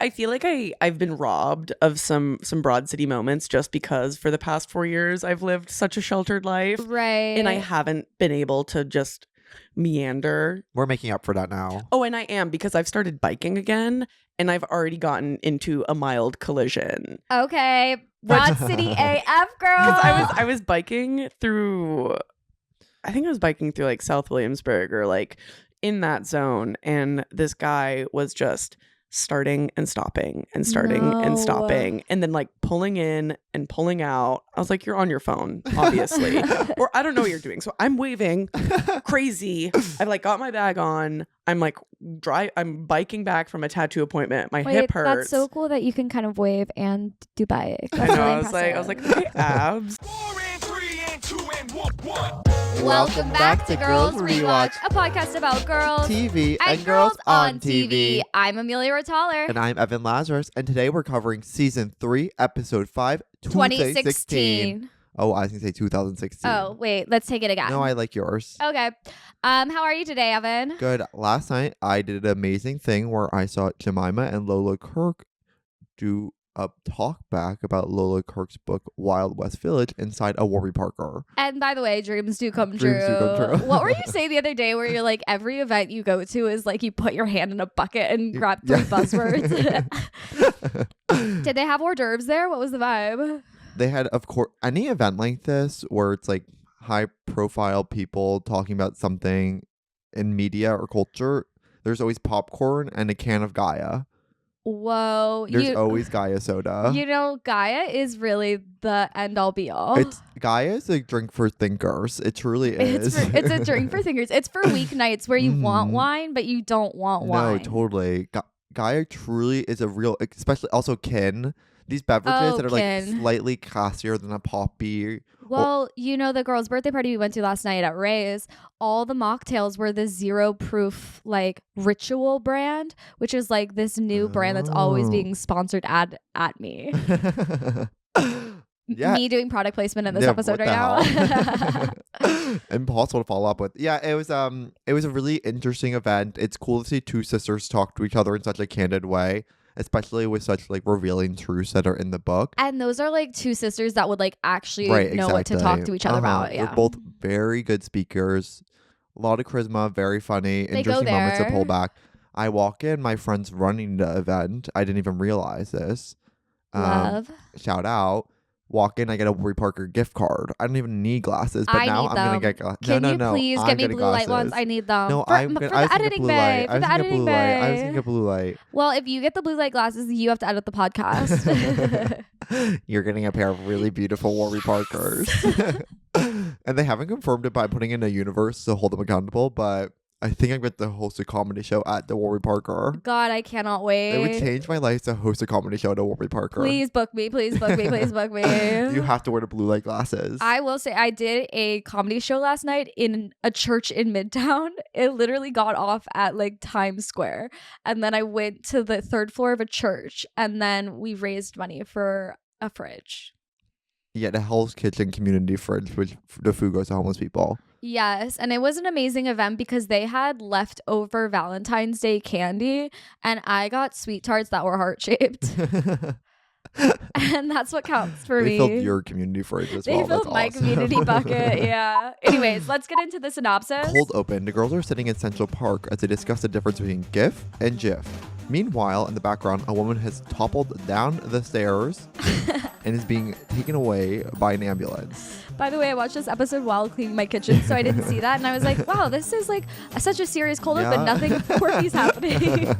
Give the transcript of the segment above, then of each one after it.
I feel like I've been robbed of some Broad City moments just because for the past 4 years I've lived such a sheltered life. Right. And I haven't been able to just meander. We're making up for that now. Oh, and I am, because I've started biking again and I've already gotten into a mild collision. Okay. Broad City AF, girl. I was biking through, I think I was biking through like South Williamsburg or like in that zone, and this guy was just starting and stopping and starting and stopping and then like pulling in and pulling out. I was like, you're on your phone, obviously. Or I don't know what you're doing. So I'm waving crazy. I've like got my bag on. I'm like I'm biking back from a tattoo appointment. My hip hurts. That's so cool that you can kind of wave and do bike. I know. Really I was like, okay, abs. 4 and 3 and 2 and 1. Welcome back to Girls Rewatch, a podcast about girls, TV, and girls on TV. I'm Amelia Ritthaler. And I'm Evan Lazarus, and today we're covering Season 3, Episode 5, 2016. Oh, I was going to say 2016. Oh, wait, let's take it again. No, I like yours. Okay. How are you today, Evan? Good. Last night, I did an amazing thing where I saw Jemima and Lola Kirk do a talk back about Lola Kirk's book Wild West Village inside a Warby Parker. And by the way, dreams do come Dreams true. do come true. What were you saying the other day where you're like, every event you go to is like you put your hand in a bucket and grab 3 buzzwords? Did they have hors d'oeuvres there? What was the vibe? They had, of course, any event like this where it's like high profile people talking about something in media or culture, there's always popcorn and a can of Gaia. Whoa. There's always Gaia soda. You know, Gaia is really the end all be all. Gaia is a drink for thinkers. It truly is. It's a drink for thinkers. It's for weeknights where you want wine, but you don't want wine. No, totally. Gaia truly is a real, especially also kin. These beverages that are like slightly classier than a poppy. Well, you know, the girl's birthday party we went to last night at Ray's, all the mocktails were the 0 proof like Ritual brand, which is like this new brand that's always being sponsored at me. Yeah. Me doing product placement in this episode right now. Impossible to follow up with. Yeah, it was a really interesting event. It's cool to see 2 sisters talk to each other in such a candid way, especially with such like revealing truths that are in the book. And those are like 2 sisters that would like actually know what to talk to each other about. Yeah. They're both very good speakers, a lot of charisma, very funny, interesting moments to pull back. I walk in, my friend's running the event. I didn't even realize this. Love. Shout out. Walk in, I get a Warby Parker gift card. I don't even need glasses, but now I'm gonna get glasses. Can you please get me blue light ones? I need them. No, for the editing bay. For the editing bay. I was gonna get blue light. Well, if you get the blue light glasses, you have to edit the podcast. You're getting a pair of really beautiful Warby Parkers. And they haven't confirmed it by putting in a universe to hold them accountable, but I think I'm going to host a comedy show at the Warby Parker. God, I cannot wait. It would change my life to host a comedy show at the Warby Parker. Please book me. Please book me. Please book me. You have to wear the blue light glasses. I will say I did a comedy show last night in a church in Midtown. It literally got off at like Times Square. And then I went to the 3rd floor of a church. And then we raised money for a fridge. Yeah, the Hell's Kitchen community fridge, which the food goes to homeless people. Yes, and it was an amazing event because they had leftover Valentine's Day candy, and I got sweet tarts that were heart-shaped. And that's what counts for me. They filled your community fridge as well. They filled my community bucket, yeah. Anyways, let's get into the synopsis. Cold open. The girls are sitting in Central Park as they discuss the difference between GIF and GIF. Meanwhile, in the background, a woman has toppled down the stairs and is being taken away by an ambulance. By the way, I watched this episode while cleaning my kitchen, so I didn't see that. And I was like, wow, this is like such a serious cold open. Nothing quirky is happening.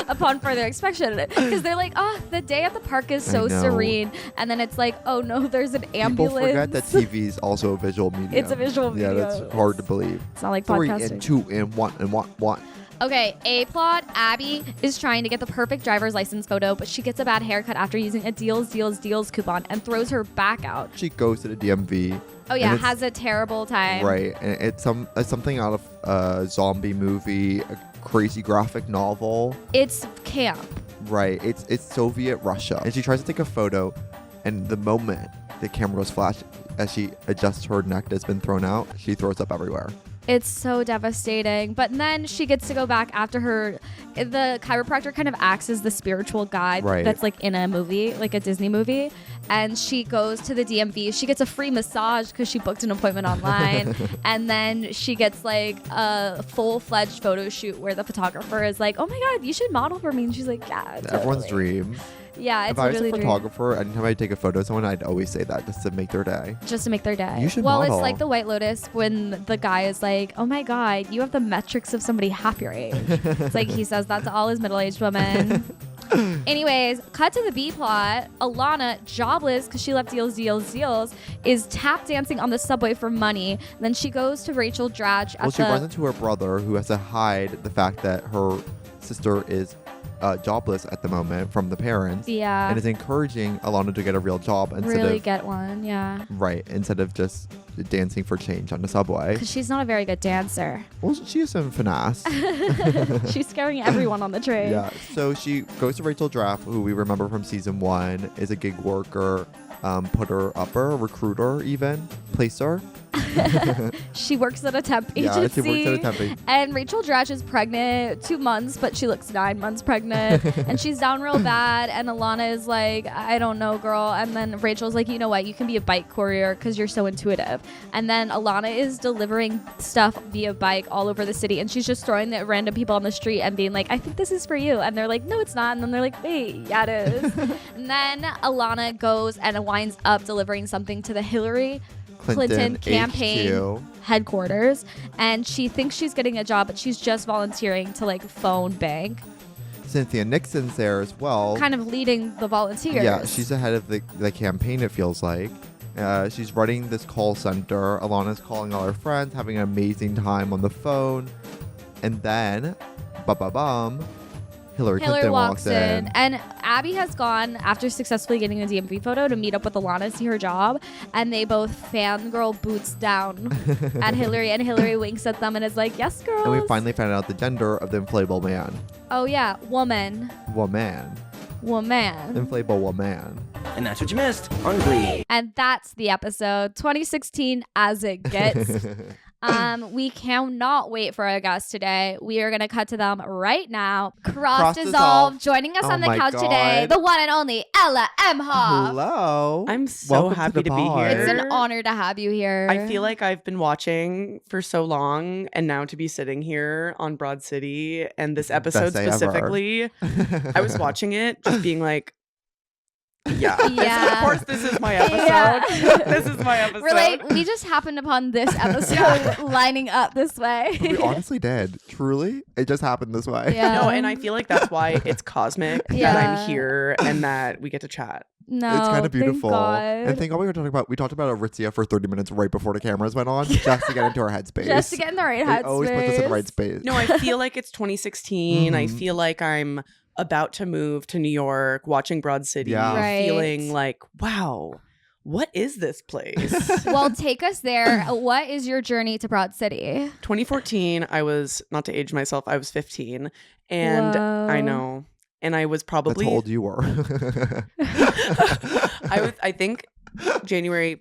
Upon further inspection, because they're like, the day at the park is so serene, and then it's like, oh no, there's an ambulance. People forget that TV is also a visual medium. It's a visual medium. Yeah, that's hard to believe. It's not like 3 podcasting. and 2 and 1 and 1. Okay, A plot. Abby is trying to get the perfect driver's license photo, but she gets a bad haircut after using a deals coupon and throws her back out. She goes to the DMV. Oh yeah, has a terrible time. Right, and it's something out of a zombie movie, a crazy graphic novel. It's camp. Right, it's Soviet Russia, and she tries to take a photo, and the moment the camera goes flash as she adjusts her neck that's been thrown out, she throws up everywhere. It's so devastating. But then she gets to go back after her. The chiropractor kind of acts as the spiritual guide that's like in a movie, like a Disney movie. And she goes to the DMV. She gets a free massage because she booked an appointment online. And then she gets like a full-fledged photo shoot where the photographer is like, oh my God, you should model for me. And she's like, yeah, totally. Everyone's dream. Yeah, it's if I was really a photographer, anytime I take a photo of someone, I'd always say that just to make their day. Just to make their day. You should Well, model. it's like the White Lotus when the guy is like, oh my God, you have the metrics of somebody half your age. It's like he says that to all his middle-aged women. Anyways, cut to the B plot. Alana, jobless because she left Deals, is tap dancing on the subway for money. Then she goes to Rachel Dratch at she runs into her brother who has to hide the fact that her sister is jobless at the moment from the parents. Yeah. And is encouraging Alana to get a real job get one, yeah. Right, instead of just dancing for change on the subway. Because she's not a very good dancer. Well, she has some finesse. She's scaring everyone on the train. Yeah, so she goes to Rachel Dratch, who we remember from season 1, is a gig worker, putter-upper, recruiter even, placer. She works at a temp agency. Yeah, she works at a temp agency. And Rachel Dratch is pregnant 2 months, but she looks 9 months pregnant. And she's down real bad. And Alana is like, I don't know, girl. And then Rachel's like, you know what? You can be a bike courier because you're so intuitive. And then Alana is delivering stuff via bike all over the city. And she's just throwing the random people on the street and being like, I think this is for you. And they're like, no, it's not. And then they're like, wait, yeah, it is. And then Alana goes and winds up delivering something to the Hillary Clinton campaign HQ. headquarters, and she thinks she's getting a job, but she's just volunteering to like phone bank. Cynthia Nixon's there as well. Kind of leading the volunteers. Yeah, she's ahead of the campaign, it feels like. She's running this call center. Alana's calling all her friends, having an amazing time on the phone. And then, Hillary Clinton walks in. And Abby has gone, after successfully getting a DMV photo, to meet up with Alana to see her job. And they both fangirl boots down at Hillary. And Hillary winks at them and is like, yes, girls. And we finally found out the gender of the inflatable man. Oh, yeah. Woman. Inflatable woman. And that's what you missed on Glee. And that's the episode 2016 as it gets. We cannot wait for our guests today. We are going to cut to them right now. Cross Dissolve. Joining us on the couch today, the one and only Ella Emhoff. Hello. I'm so Welcome happy to be pod. here. It's an honor to have you here. I feel like I've been watching for so long, and now to be sitting here on Broad City and this episode Best day ever. specifically, I was watching it just being like, yeah. Of course, this is my episode. Yeah. This is my episode. We're like, we just happened upon this episode lining up this way. We honestly did. Truly. It just happened this way. Yeah. No, and I feel like that's why it's cosmic that Yeah. I'm here and that we get to chat. No, It's kind of beautiful. Thank God. And thank God we talked about Aritzia for 30 minutes right before the cameras went on just to get into our headspace. Just to get in the right It always puts us in the headspace. right space. No, I feel like it's 2016. I feel like I'm about to move to New York, watching Broad City, Yeah. Right. feeling like, wow, what is this place? Well, take us there. What is your journey to Broad City? 2014, I was, not to age myself, I was 15. And Whoa. I know. And I was That's probably, how old you were. I think January,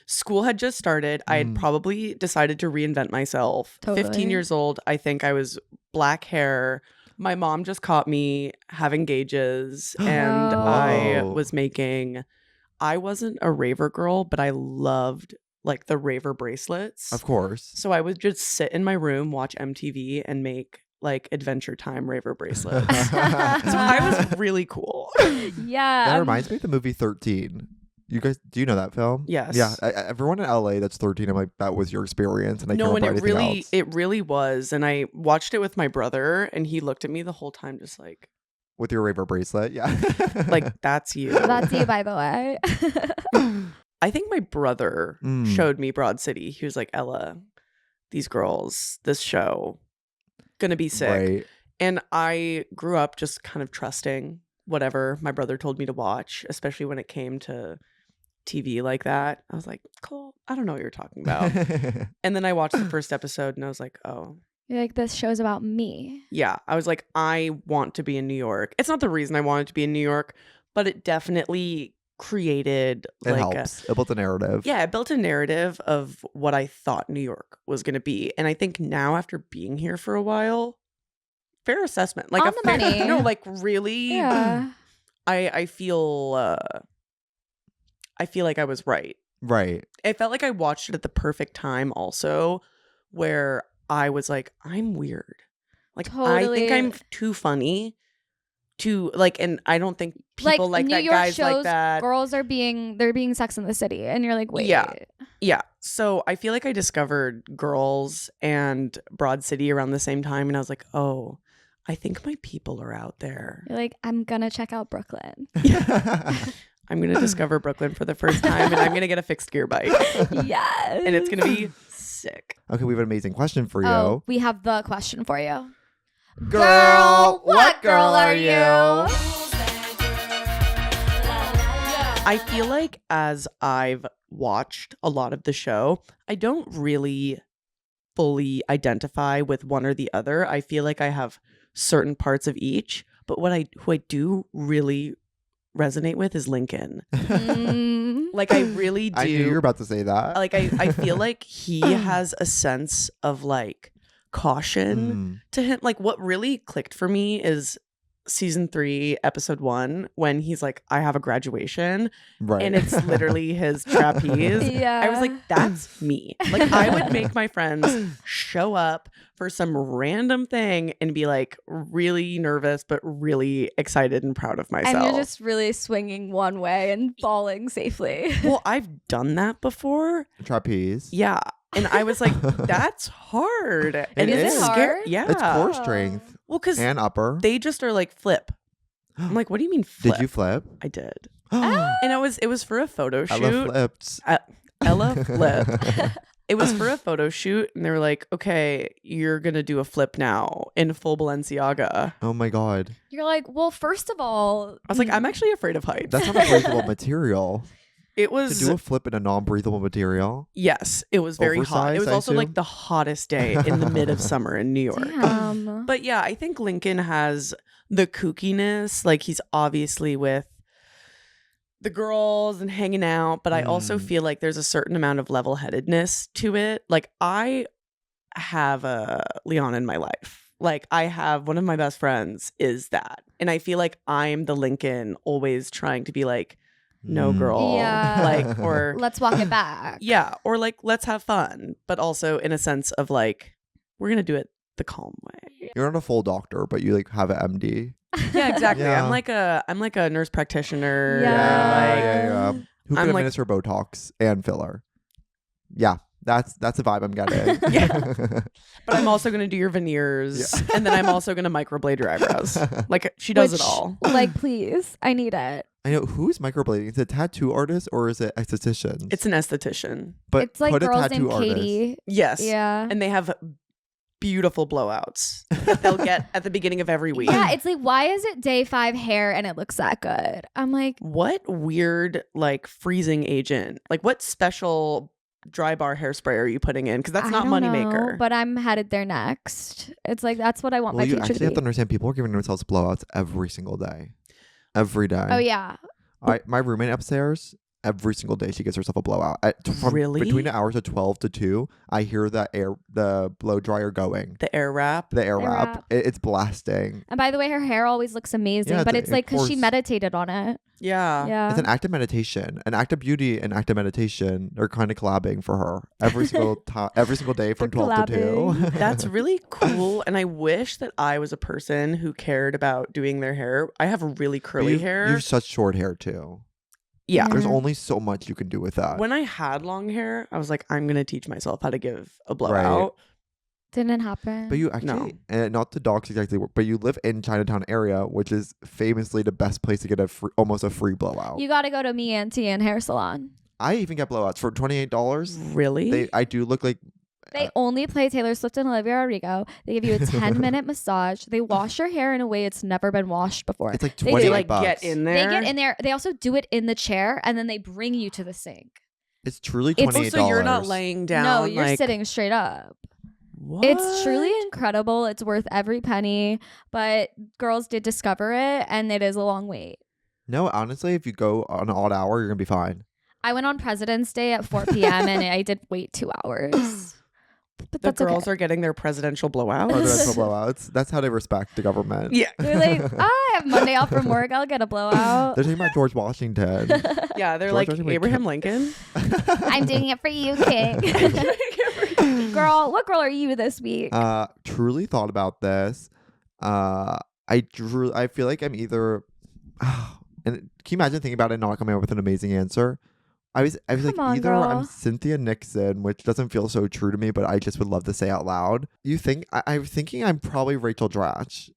school had just started. I had probably decided to reinvent myself. Totally. 15 years old. I think I was black hair. My mom just caught me having gauges and I Whoa. was making, I wasn't a raver girl, but I loved like the raver bracelets. Of course. So I would just sit in my room, watch MTV and make like Adventure Time raver bracelets. So I was really cool. Yeah. That reminds me of the movie 13. You guys, do you know that film? Yes. Yeah. Everyone in LA that's 13, I'm like, that was your experience. And I No, can't and remember anything else. it really was. And I watched it with my brother and he looked at me the whole time just like, With your raver bracelet. Yeah. like, that's you. That's you, by the way. I think my brother showed me Broad City. He was like, Ella, these girls, this show, gonna be sick. Right. And I grew up just kind of trusting whatever my brother told me to watch, especially when it came to TV like that. I was like, cool, I don't know what you're talking about. And then I watched the first episode and I was like, oh, You're like, this show's about me. yeah. I was like, I want to be in New York. It's not the reason I wanted to be in New York, but it definitely created It like helps. It built a narrative. yeah, it built a narrative of what I thought New York was going to be. And I think now after being here for a while, fair assessment. Like On a the fair, money. no, like really Yeah. I feel like I was right. Right. I felt like I watched it at the perfect time also where I was like, I'm weird. Like I think Totally. I'm too funny to like, and I don't think people like New that York guys shows, like that. girls are being Sex in the City, and you're like, wait. Yeah. So I feel like I discovered Girls and Broad City around the same time. And I was like, oh, I think my people are out there. You're like, I'm gonna check out Brooklyn. I'm going to discover Brooklyn for the first time and I'm going to get a fixed gear bike. Yes. And it's going to be sick. Okay, we have an amazing question for you. Oh, we have the question for you. Girl, what girl are you? I feel like as I've watched a lot of the show, I don't really fully identify with one or the other. I feel like I have certain parts of each, but who I do really resonate with is Lincoln. Like I really do. I knew you were about to say that. Like I feel like he has a sense of like caution to him. Like what really clicked for me is season 3 episode 1 when he's like, I have a graduation, Right. and it's literally his trapeze. Yeah. I was like, that's me. Like I would make my friends show up for some random thing and be like really nervous but really excited and proud of myself. And you're just really swinging one way and falling safely. Well, I've done that before. Trapeze. Yeah. And I was like, that's hard. And Is it's it scary. hard? Yeah. It's core strength Well, because and upper. they just are like flip. I'm like, what do you mean flip? Did you flip? I did. Ella And it was for a photo shoot. flipped. Ella flipped. It was for a photo shoot, and they were like, okay, you're going to do a flip now in full Balenciaga. Oh my God. You're like, well, first of all, I was like, I'm actually afraid of heights. That's not a breathable material. It To was, do a flip in a non-breathable material. yes, it was very hot. It Oversized, was I also like assume? the hottest day in the mid of summer in New York. damn. But yeah, I think Lincoln has the kookiness. Like he's obviously with the girls and hanging out, but I also feel like there's a certain amount of level-headedness to it. Like I have a Leon in my life. Like I have one of my best friends is that. And I feel like I'm the Lincoln always trying to be like, no girl. Yeah. Like, or Let's walk it back. yeah, or like let's have fun, but also in a sense of like we're gonna do it the calm way. You're not a full doctor, but you like have an MD. Yeah, exactly. Yeah. I'm like a nurse practitioner. Yeah. Like, Who I'm can like- administer Botox and filler? Yeah, that's the vibe I'm getting. Yeah. But I'm also gonna do your veneers, and then I'm also gonna microblade your eyebrows. Like she does it Which, all. Like, please, I need it. I know who's microblading. Is it a tattoo artist or is it estheticians? It's an esthetician. but It's like put a girls tattoo named artist. Katie. Yes. Yeah. And they have beautiful blowouts that they'll get at the beginning of every week. Yeah, it's like, why is it day 5 hair and it looks that good? I'm like, What weird like freezing agent? Like what special dry bar hairspray are you putting in? Because that's I not don't moneymaker. know, but I'm headed there next. It's like, that's what I want Well, my you future actually to have be. to understand people are giving themselves blowouts every single day. Every day. Oh, yeah. My roommate upstairs, every single day she gets herself a blowout. Really? Between the hours of 12 to 2, I hear the blow dryer going. The air wrap. The air Air wrap. wrap. It's blasting. And by the way, her hair always looks amazing, Yeah, but it's it's like because she course. meditated on it. Yeah. Yeah. It's an act of meditation. An act of beauty and act of meditation are kind of collabing for her every single time, every single day from They're 12 to 2. collabing. That's really cool. And I wish that I was a person who cared about doing their hair. I have really But curly you've- hair. You have such short hair too. Yeah. There's Mhm. only so much you can do with that. When I had long hair, I was like, I'm going to teach myself how to give a blowout. Didn't happen. But you actually, not to dox exactly, but you live in Chinatown area, which is famously the best place to get almost a free blowout. You got to go to Me Auntie and Hair Salon. I even get blowouts for $28. Really? I do look like They only play Taylor Swift and Olivia Rodrigo. They give you a 10-minute massage. They wash your hair in a way it's never been washed before. it's like They 28 do, like bucks. get in They there. get in there. They also do it in the chair, and then they bring you to the sink. It's truly It's- $28. Oh, so you're not laying down. No, you're like, sitting straight up. What? It's truly incredible. It's worth every penny. But girls did discover it, and it is a long wait. No, honestly, if you go on an odd hour, you're gonna be fine. I went on President's Day at 4 p.m. and I did wait 2 hours. But The that's girls okay. are getting their presidential blowouts. Presidential blowouts. That's how they respect the government. Yeah. They're like, I have Monday off from work. I'll get a blowout. They're talking about George Washington. Yeah, they're George like Washington Abraham Lincoln. I'm doing it for you, King. Girl, what girl are you this week? Truly thought about this. I feel like I'm either. And can you imagine thinking about it and not coming up with an amazing answer? I was like, on, either girl. I'm Cynthia Nixon, which doesn't feel so true to me, but I just would love to say out loud. You think I'm thinking I'm probably Rachel Dratch.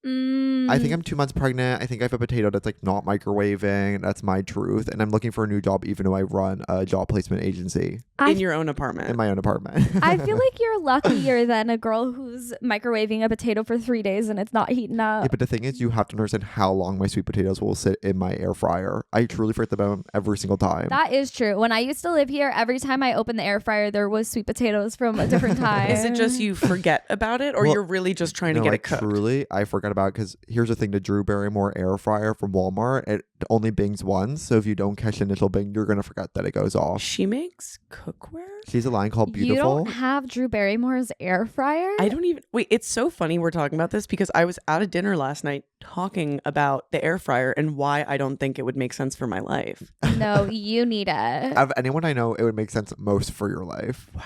I think I'm 2 months pregnant. I think I have a potato that's like not microwaving. That's my truth, and I'm looking for a new job, even though I run a job placement agency In your own apartment. in my own apartment. I feel like you're luckier than a girl who's microwaving a potato for 3 days and it's not heating up. Yeah, but the thing is, you have to understand how long my sweet potatoes will sit in my air fryer. I truly forget about them every single time. That is true. When I used to live here, every time I opened the air fryer, there was sweet potatoes from a different time. Is it just you forget about it, or Well, you're really just trying to No, get I it cooked? truly, I forgot about it because here's the thing: the Drew Barrymore air fryer from Walmart, it only bings once. So if you don't catch the initial bing, you're gonna forget that it goes off. She makes cookware? She's a line called You Beautiful. don't have Drew Barrymore's air fryer? I don't even wait. It's so funny we're talking about this because I was at a dinner last night talking about the air fryer and why I don't think it would make sense for my life. No, you need it. Out of anyone I know, it would make sense most for your life. Wow.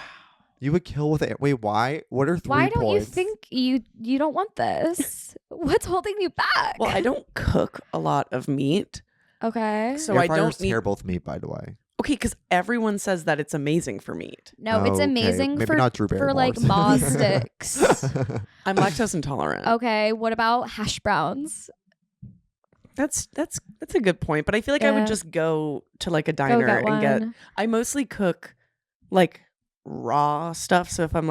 You would kill with it. Wait, why? What are 3 Why don't you points? think you don't want this? What's holding you back? Well, I don't cook a lot of meat, Okay. so air I fryers don't need. terrible with meat, by the way. Okay, because everyone says that it's amazing for meat. No, it's Okay, amazing maybe for not Drew for like Barrymore's. Moz sticks. I'm lactose intolerant. Okay, what about hash browns? That's a good point, but I feel like I Yeah. would just go to like a Go diner get and get. one. I mostly cook like raw stuff. So if I'm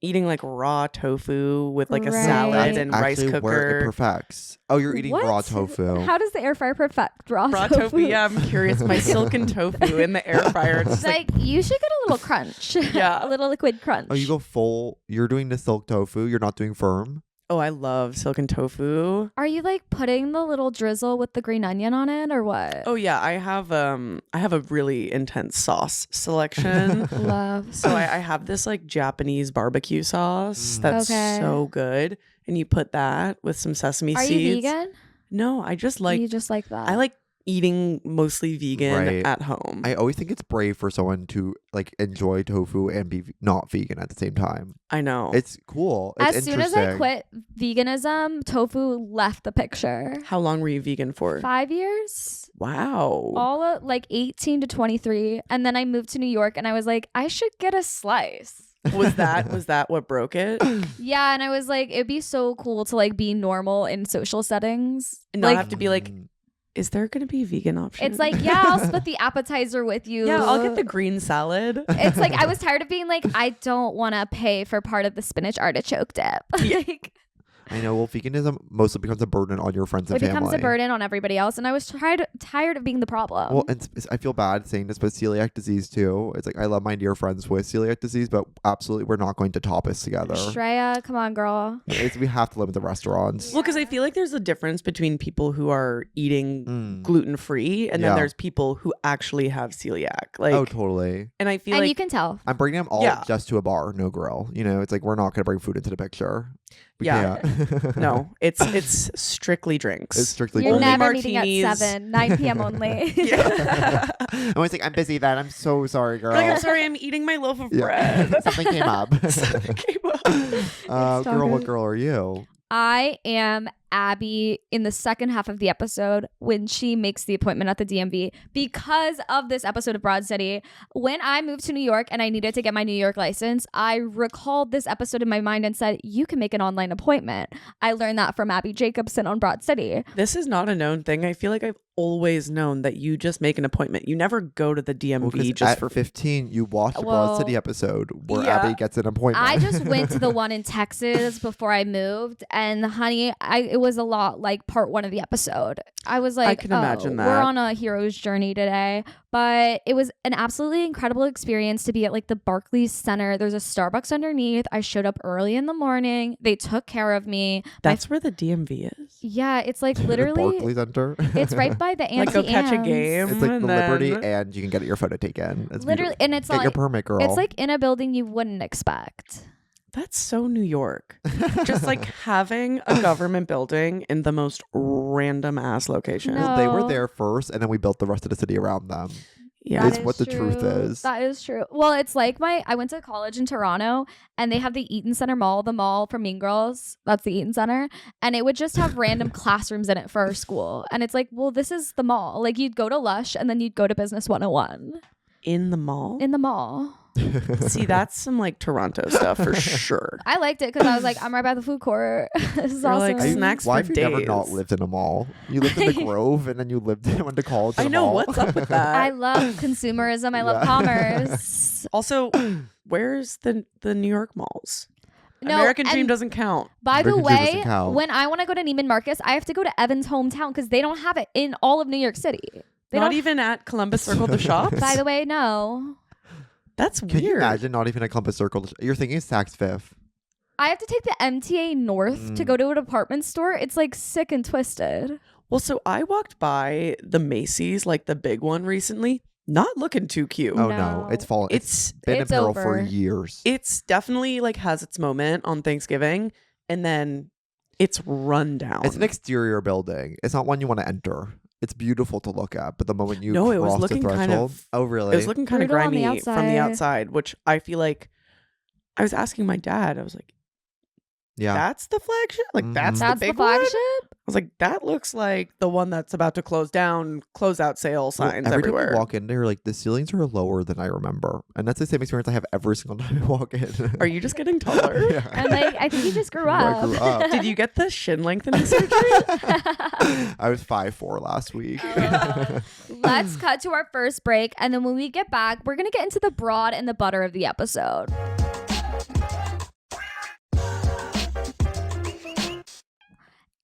eating like raw tofu with like a Right. salad That's and rice Actually, where it cooker. perfects. Oh, you're eating raw What? tofu. How does the air fryer perfect raw Raw tofu? tofu, yeah, I'm curious. My silken tofu in the air fryer. It's It's just like, like you should get a little crunch. Yeah. A little liquid crunch. Oh, you go full. You're doing the silk tofu. You're not doing firm. oh, I love silken tofu. Are you like putting the little drizzle with the green onion on it or what? Oh yeah, I have a really intense sauce selection. Love. So I have this like Japanese barbecue sauce that's Okay. so good, and you put that with some sesame Are seeds. you vegan? No, I just like You just like that. I like eating mostly vegan Right. at home. I always think it's brave for someone to like enjoy tofu and be not vegan at the same time. I know. It's cool. It's As soon as I interesting. quit veganism, tofu left the picture. How long were you vegan for? 5 years, Wow. all of, like 18 to 23, and then I moved to New York, and I was like, I should get a slice. was that what broke it? Yeah, and I was like, it'd be so cool to like be normal in social settings. And not Like, have to be like, is there going to be a vegan option? it's like, yeah, I'll split the appetizer with you. yeah, I'll get the green salad. It's like I was tired of being like, I don't want to pay for part of the spinach artichoke dip. Like, I know. Well, veganism mostly becomes a burden on your friends and it family. becomes a burden on everybody else, and I was tired of being the problem. Well, and I feel bad saying this, but celiac disease too. It's like I love my dear friends with celiac disease, but absolutely we're not going to tapas together. Shreya, come on, girl. We have to limit the restaurants. Well, because I feel like there's a difference between people who are eating Mm. gluten free and then Yeah. there's people who actually have celiac. Like, Oh, totally. and I feel And like you can tell. I'm bringing them all Yeah. just to a bar, no grill. You know, it's like we're not going to bring food into the picture. We Yeah. can't. no, it's strictly drinks. It's strictly You're only never meeting at martinis. 7, 9 p.m. only. Yeah. I'm always like, I'm busy then. I'm so sorry, girl. Like, I'm sorry, I'm eating my loaf of Yeah. bread. Something came up. Something came up. Girl, what girl are you? I am Abby in the second half of the episode when she makes the appointment at the DMV because of this episode of Broad City. When I moved to New York and I needed to get my New York license, I recalled this episode in my mind and said, you can make an online appointment. I learned that from Abby Jacobson on Broad City. This is not a known thing. I feel like I've always known that you just make an appointment. You never go to the DMV 'Cause just at for 15, you watched the Well, Broad City episode where yeah. Abby gets an appointment. I just went to the one in Texas before I moved, and honey, it was a lot like part 1 of the episode. I was like, can imagine that. We're on a hero's journey today. But it was an absolutely incredible experience to be at like the Barclays Center. There's a Starbucks underneath. I showed up early in the morning. They took care of me. That's where the DMV is. Yeah, it's like literally. Barclays Center. It's right by the Like go catch a game. It's like the and Liberty, then- and you can get your photo taken. It's Literally, beautiful. and it's Get not your like, permit, girl. it's like in a building you wouldn't expect. That's so New York. Just like having a government building in the most random ass location. No. Well, they were there first, and then we built the rest of the city around them. Yeah. It's what the truth is. That is true. Well, it's like I went to college in Toronto, and they have the Eaton Center Mall, the mall from Mean Girls. That's the Eaton Center. And it would just have random classrooms in it for our school. And it's like, well, this is the mall. Like you'd go to Lush and then you'd go to Business 101 In the mall? in the mall. See, that's some like Toronto stuff for sure. I liked it because I was like, I'm right by the food court. This is You're awesome. like, snacks Why for have you never days. not lived in a mall? You lived in the Grove, and then you went to college. In I a know, mall. what's up with that? I love consumerism. I love Yeah. commerce. Also, where's the New York malls? No, American Dream and doesn't count. by the American Dream doesn't way, count. when I want to go to Neiman Marcus, I have to go to Evan's hometown because they don't have it in all of New York City. They Not don't. even at Columbus Circle the shops. By the way, no. That's Can weird. you imagine not even a Columbus Circle? You're thinking Saks Fifth. I have to take the MTA North to go to a department store. It's like sick and twisted. Well, so I walked by the Macy's, like the big one recently. Not looking too cute. Oh No. no, it's fallen. It's been in it's peril for over. years. it's definitely like has its moment on Thanksgiving, and then it's run down. It's an exterior building. It's not one you want to enter. It's beautiful to look at, but the moment you No, it was cross looking the kind threshold, of- oh really? It was looking kind of Brutal on the grimy from the outside. outside, which I feel like I was asking my dad. I was like, yeah. "That's the flagship? Like that's That's the the big one?" flagship? I was like, "That looks like the one that's about to close down, closeout sale Well, signs every everywhere." time you walk in there, like the ceilings are lower than I remember, and that's the same experience I have every single time I walk in. Are you just getting taller? Yeah. I'm like, I think you just grew I up. grew up. Did you get the shin lengthening surgery? I was 5'4" last week. Let's cut to our first break. And then when we get back, we're going to get into the broad and the butter of the episode.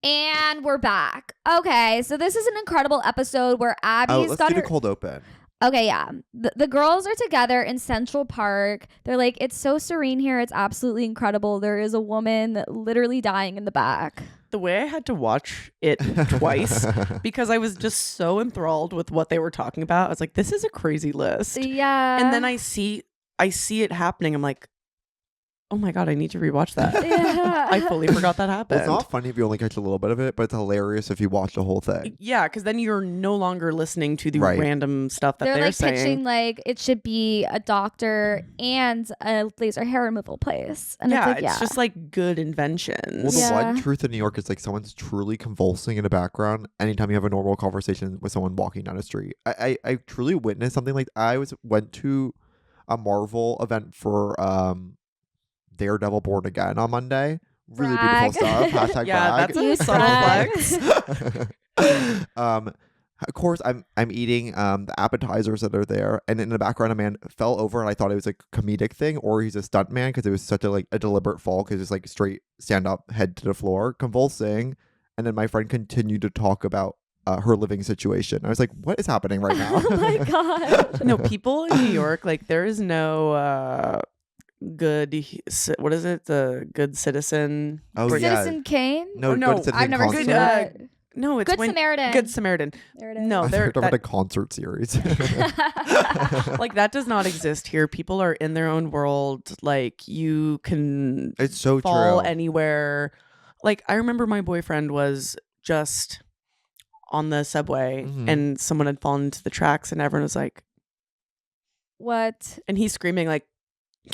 And we're back. Okay, so this is an incredible episode where Abby's Oh, let's got do her. the cold open. Okay, yeah. The girls are together in Central Park. They're like, it's so serene here. It's absolutely incredible. There is a woman literally dying in the back. The way I had to watch it twice because I was just so enthralled with what they were talking about. I was like, this is a crazy list. Yeah. And then I see it happening. I'm like, oh my God, I need to rewatch that. Yeah. I fully forgot that Well, happened. it's not funny if you only catch a little bit of it, but it's hilarious if you watch the whole thing. Yeah, because then you're no longer listening to the Right. random stuff that They're they're like saying. pitching like it should be a doctor and a laser hair removal place. And Yeah, it's like, just like good inventions. Well, the Yeah. one truth in New York is like someone's truly convulsing in the background anytime you have a normal conversation with someone walking down the street. I truly witnessed something like went to a Marvel event for Daredevil Born Again on Monday. Really Brag. beautiful stuff. Hashtag Yeah, brag. that's a You subtle brag. flex. Of course, I'm eating the appetizers that are there, and in the background, a man fell over, and I thought it was a comedic thing, or he's a stunt man because it was such a deliberate fall because it's like straight stand up, head to the floor, convulsing, and then my friend continued to talk about her living situation. I was like, "What is happening right now?" Oh my God. No, people in New York, like there is no what is it? The good citizen. Oh, Brit- yeah. Citizen Kane? No, Oh, no, Good Citizen I've never concert. seen that. No, it's Good when, Samaritan. Good Samaritan. There it is. No, I they're talked about a concert series. like that does not exist here. People are in their own world. Like you can It's so fall true. anywhere. Like I remember my boyfriend was just on the subway Mhm. and someone had fallen into the tracks and everyone was like, What? and he's screaming like,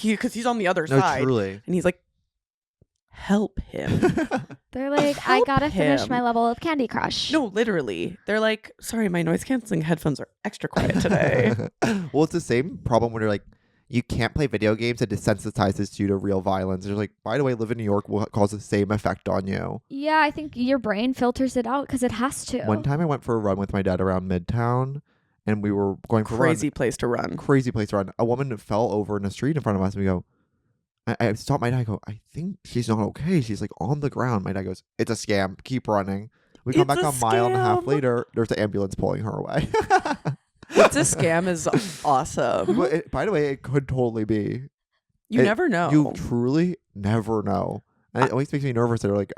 because he's on the other No, side truly. and he's like, help him. They're like, I Help gotta finish him. my level of Candy Crush. No, literally. They're like, sorry, my noise canceling headphones are extra quiet today. Well, it's the same problem when you're like, you can't play video games. It desensitizes you to real violence. They're like, by the way, live in New York will cause the same effect on you. Yeah, I think your brain filters it out because it has to. One time I went for a run with my dad around Midtown, and we were going for Crazy a place to run. run. Crazy place to run. A woman fell over in the street in front of us, and we go, I stopped my dad. I go, I think she's not okay. She's like on the ground. My dad goes, it's a scam. Keep running. We come It's back a a mile and a half scam. later. There's the ambulance pulling her away. It's a scam is awesome. But by the way, it could totally be. You It- never know. You truly never know. And it always makes me nervous that like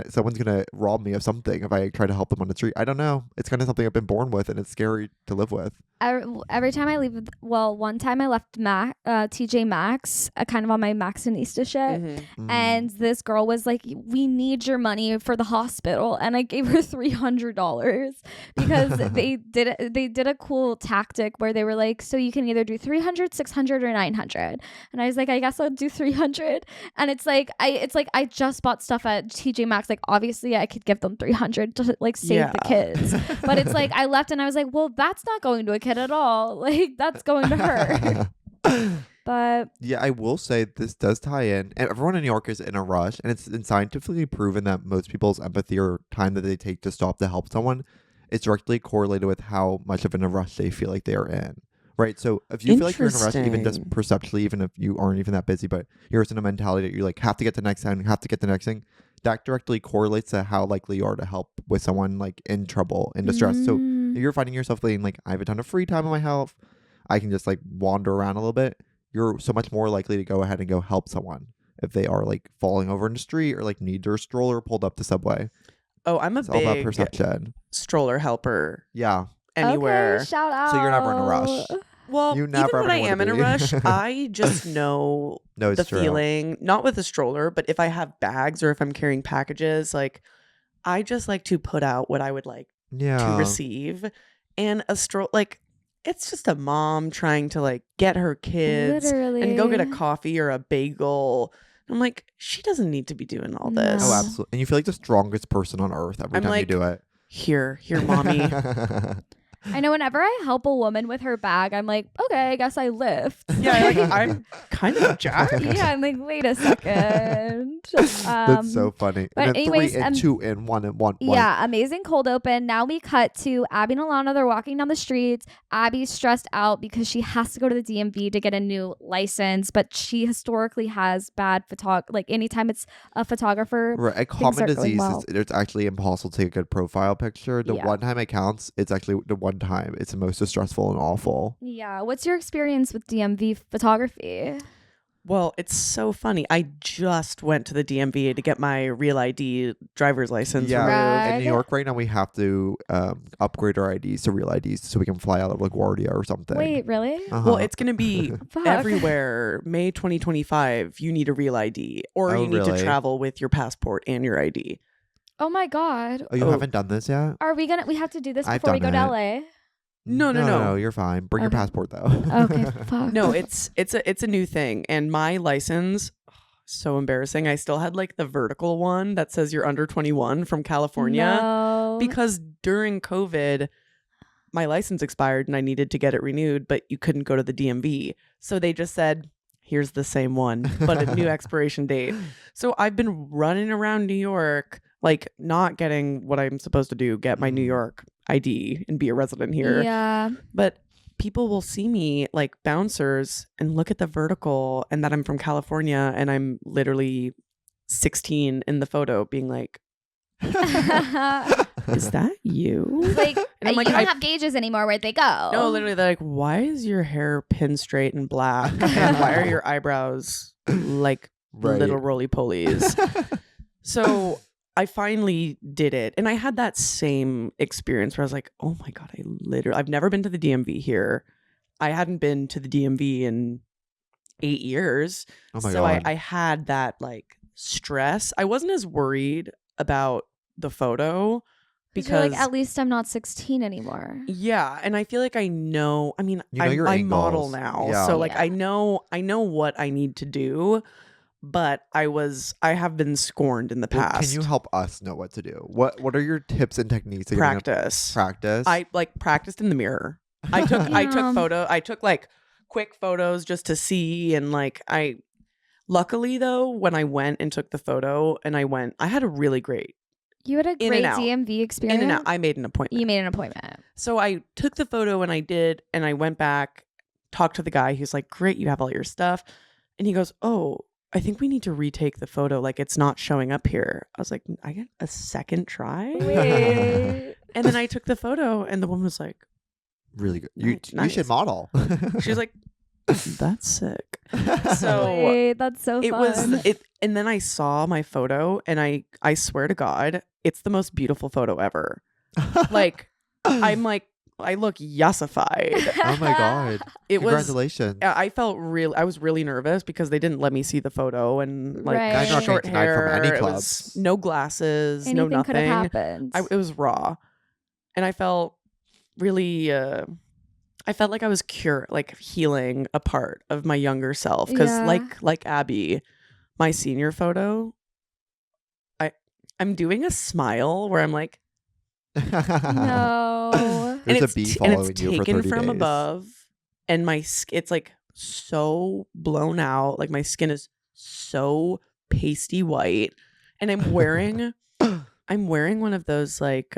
someone's gonna rob me of something if I try to help them on the street. I don't know. It's kind of something I've been born with, and it's scary to live with. Every time I leave, one time I left TJ Maxx, kind of on my Maxxinista shit. Mhm. And this girl was like, we need your money for the hospital. And I gave her $300 because they did a cool tactic where they were like, so you can either do 300, 600, or 900. And I was like, I guess I'll do 300. And it's like I just bought stuff at TJ Maxx. Like, obviously I could give them 300 to like save the kids. But it's like I left and I was like, well, that's not going to a kid at all. Like, that's going to her. But yeah, I will say this does tie in. And everyone in New York is in a rush, and it's been scientifically proven that most people's empathy or time that they take to stop to help someone is directly correlated with how much of in a rush they feel like they are in. Right. So if you feel like you're in a rush, even just Interesting. perceptually, even if you aren't even that busy, but you're just in a mentality that you like have to get the next thing, have to get the next thing, that directly correlates to how likely you are to help with someone like in trouble, in distress. So if you're finding yourself feeling like I have a ton of free time in my health, I can just like wander around a little bit, you're so much more likely to go ahead and go help someone if they are like falling over in the street or like need their stroller pulled up the subway. Oh, I'm a It's all about big perception. stroller helper Yeah. anywhere. Okay, shout out. So you're never in a rush. Well, You even never when I wanna am in a be. rush, I just know No, it's the true. feeling, not with a stroller, but if I have bags or if I'm carrying packages, like I just like to put out what I would like Yeah. to receive. And a stroll, like it's just a mom trying to like get her kids Literally. and go get a coffee or a bagel. I'm like, she doesn't need to be doing all this. Oh, absolutely. And you feel like the strongest person on earth every I'm time you like, do it. Here, mommy. I know whenever I help a woman with her bag, I'm like, okay, I guess I lift. Yeah, like, I'm kind of jacked. Yeah, I'm like, wait a second. That's so funny. but And then anyways, 3 and 2 and 1 and 1. Yeah, amazing cold open. Now we cut to Abby and Alana. They're walking down the streets. Abby's stressed out because she has to go to the DMV to get a new license, but she historically has bad like anytime it's a photographer. Right. A are common going disease well. is it's actually impossible to take a good profile picture. The Yeah. one time it counts, it's actually the one time it's the most distressful and awful. Yeah. What's your experience with DMV photography? Well, it's so funny. I just went to the DMV to get my real ID driver's license Yeah. removed. In Right. New York right now, we have to upgrade our IDs to real IDs so we can fly out of LaGuardia or something. Wait, really? Uh-huh. Well, it's going to be Fuck. everywhere. May 2025, you need a real ID or Oh, you need really? to travel with your passport and your ID. Oh my God. Oh, you Oh. haven't done this yet? Are we we have to do this I've before we go done to it. LA? No. You're fine. Bring your Okay. passport though. Okay, fuck. No, it's a new thing. And my license, so embarrassing. I still had like the vertical one that says you're under 21 from California. No. Because during COVID, my license expired and I needed to get it renewed, but you couldn't go to the DMV. So they just said, here's the same one, but a new expiration date. So I've been running around New York, like not getting what I'm supposed to do, get my New York ID and be a resident here. Yeah. But people will see me like bouncers and look at the vertical and that I'm from California and I'm literally 16 in the photo being like, is that you? Like, And I'm like, you don't I- have gauges ananymore. Where'd they go? No, literally, they're like, why is your hair pin straight and black? And why are your eyebrows like Right. little roly-polies? So I finally did it. And I had that same experience where I was like, oh my God, I've never been to the DMV here. I hadn't been to the DMV in 8 years. Oh my So God. I had that like stress. I wasn't as worried about the photo Because you're because like, at least I'm not 16 anymore. yeah, and I feel like I know. I mean, You know your I model angles. now, Yeah. so like Yeah. I know what I need to do. But I have been scorned in the Well, past. can you help us know what to do? What are your tips and techniques? to getting up- practice? Practice. I like practiced in the mirror. I took quick photos just to see, and like luckily though, when I went and took the photo and I had a really great You had a In great and out. DMV experience. in and out. I made an appointment. You made an appointment. So I took the photo and I went back, talked to the guy. He was like, great, you have all your stuff. And he goes, oh, I think we need to retake the photo. Like, it's not showing up here. I was like, I get a second try? Wait. And then I took the photo and the woman was like, Really good. You Nice. should model. she was like, that's sick. So Wait, that's so it fun. was it. And then I saw my photo and I swear to God, it's the most beautiful photo ever. Like, I'm like, I look yussified. Oh my God. It was, Congratulations. I was really nervous because they didn't let me see the photo and like Right. Guys are not short getting denied from hair. any It was clubs. no glasses, Anything no could have nothing. happened. It was raw. And I felt really, I felt like I was healing a part of my younger self. Because Yeah. like Abby, my senior photo, I'm doing a smile where I'm like, No. There's a it's bee and following it's you for taken 30 from days. above, and it's like so blown out. Like my skin is so pasty white, and I'm wearing one of those like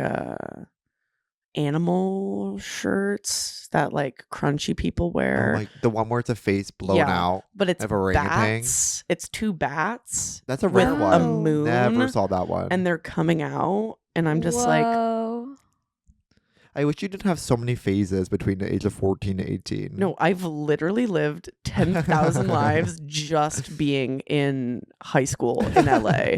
animal shirts that like crunchy people wear. Oh, like the one where it's a face blown Yeah. out. But it's Of orangutan? bats. It's two bats That's a with rare Wow. a one. moon, Never saw that one. and they're coming out, and I'm just like, Whoa. I wish you didn't have so many phases between the age of 14 to 18. no, I've literally lived 10,000 lives just being in high school in LA.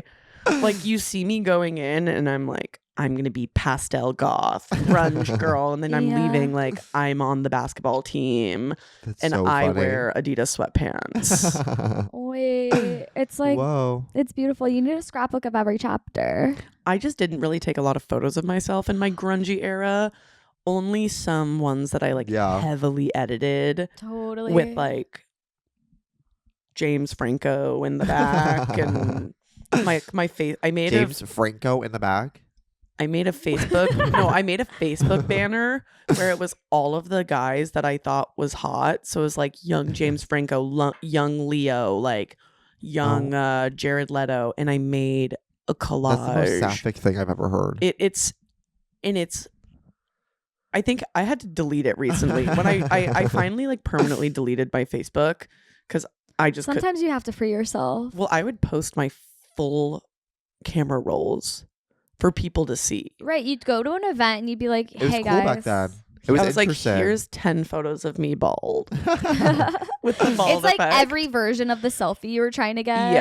Like, you see me going in and I'm like, I'm going to be pastel goth, grunge girl. And then I'm Yeah. leaving like I'm on the basketball team That's and so I funny. wear Adidas sweatpants. Wait. It's like, Whoa. it's beautiful. You need a scrapbook of every chapter. I just didn't really take a lot of photos of myself in my grungy era. Only some ones that I like Yeah. heavily edited Totally. with like James Franco in the back and my face. I made James Franco in the back. I made a Facebook banner where it was all of the guys that I thought was hot. So it was like young James Franco, young Leo, like young Jared Leto, and I made a collage. That's the most sapphic thing I've ever heard. It's I think I had to delete it recently when I finally like permanently deleted my Facebook because I just could. Sometimes you have to free yourself. Well, I would post my full camera rolls for people to see. Right. You'd go to an event and you'd be like, It was hey, cool guys. back then. It was I was like, interesting. here's 10 photos of me bald with the bald It's like effect. every version of the selfie you were trying to get.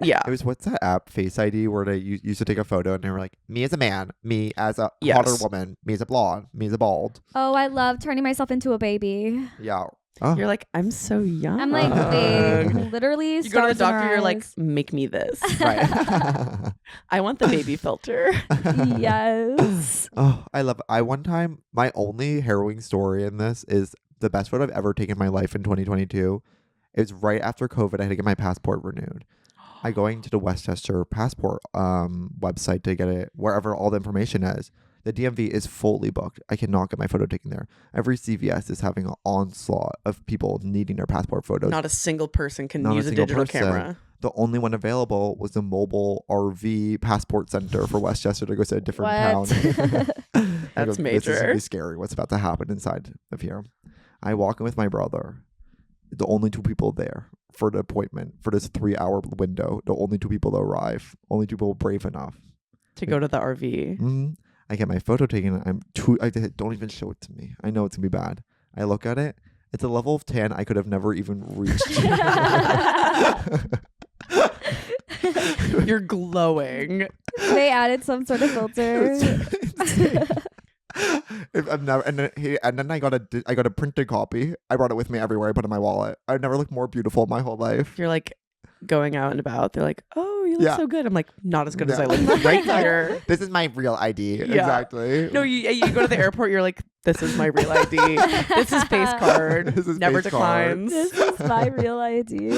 Yeah. It was what's that app, Face ID, where they used to take a photo and they were like, me as a man, me as a Yes. hotter woman, me as a blonde, me as a bald. Oh, I love turning myself into a baby. Yeah. Oh. You're like, I'm so young. I'm like, wait, literally. You go to the stars in doctor, our you're like, eyes. make me this. Right. I want the baby filter. Yes. Oh, I love it. One time, my only harrowing story in this is the best photo I've ever taken in my life in 2022. It was right after COVID. I had to get my passport renewed. I going to the Westchester passport website to get it wherever all the information is. The DMV is fully booked. I cannot get my photo taken there. Every CVS is having an onslaught of people needing their passport photos. Not a single person can Not a use a single digital person. camera. The only one available was the mobile RV passport center for Westchester to go to a different What? town. I That's go, This is major. really scary. What's about to happen inside of here? I walk in with my brother. The only two people there for the appointment for this 3-hour window. The only two people to arrive. Only two people brave enough. To go to the RV. Mm-hmm. I get my photo taken. Don't even show it to me. I know it's gonna be bad. I look at it. It's a level of tan I could have never even reached. You're glowing. They added some sort of filter. I've never, and then I got a printed copy. I brought it with me everywhere. I put it in my wallet. I've never looked more beautiful in my whole life. You're like going out and about. They're like, oh, you look Yeah. so good. I'm like, not as good as No. I look right here. This is my real ID. Exactly. No, you go to the airport. You're like, this is my real ID. This is face card. This is Never face card. declines. This is my real ID.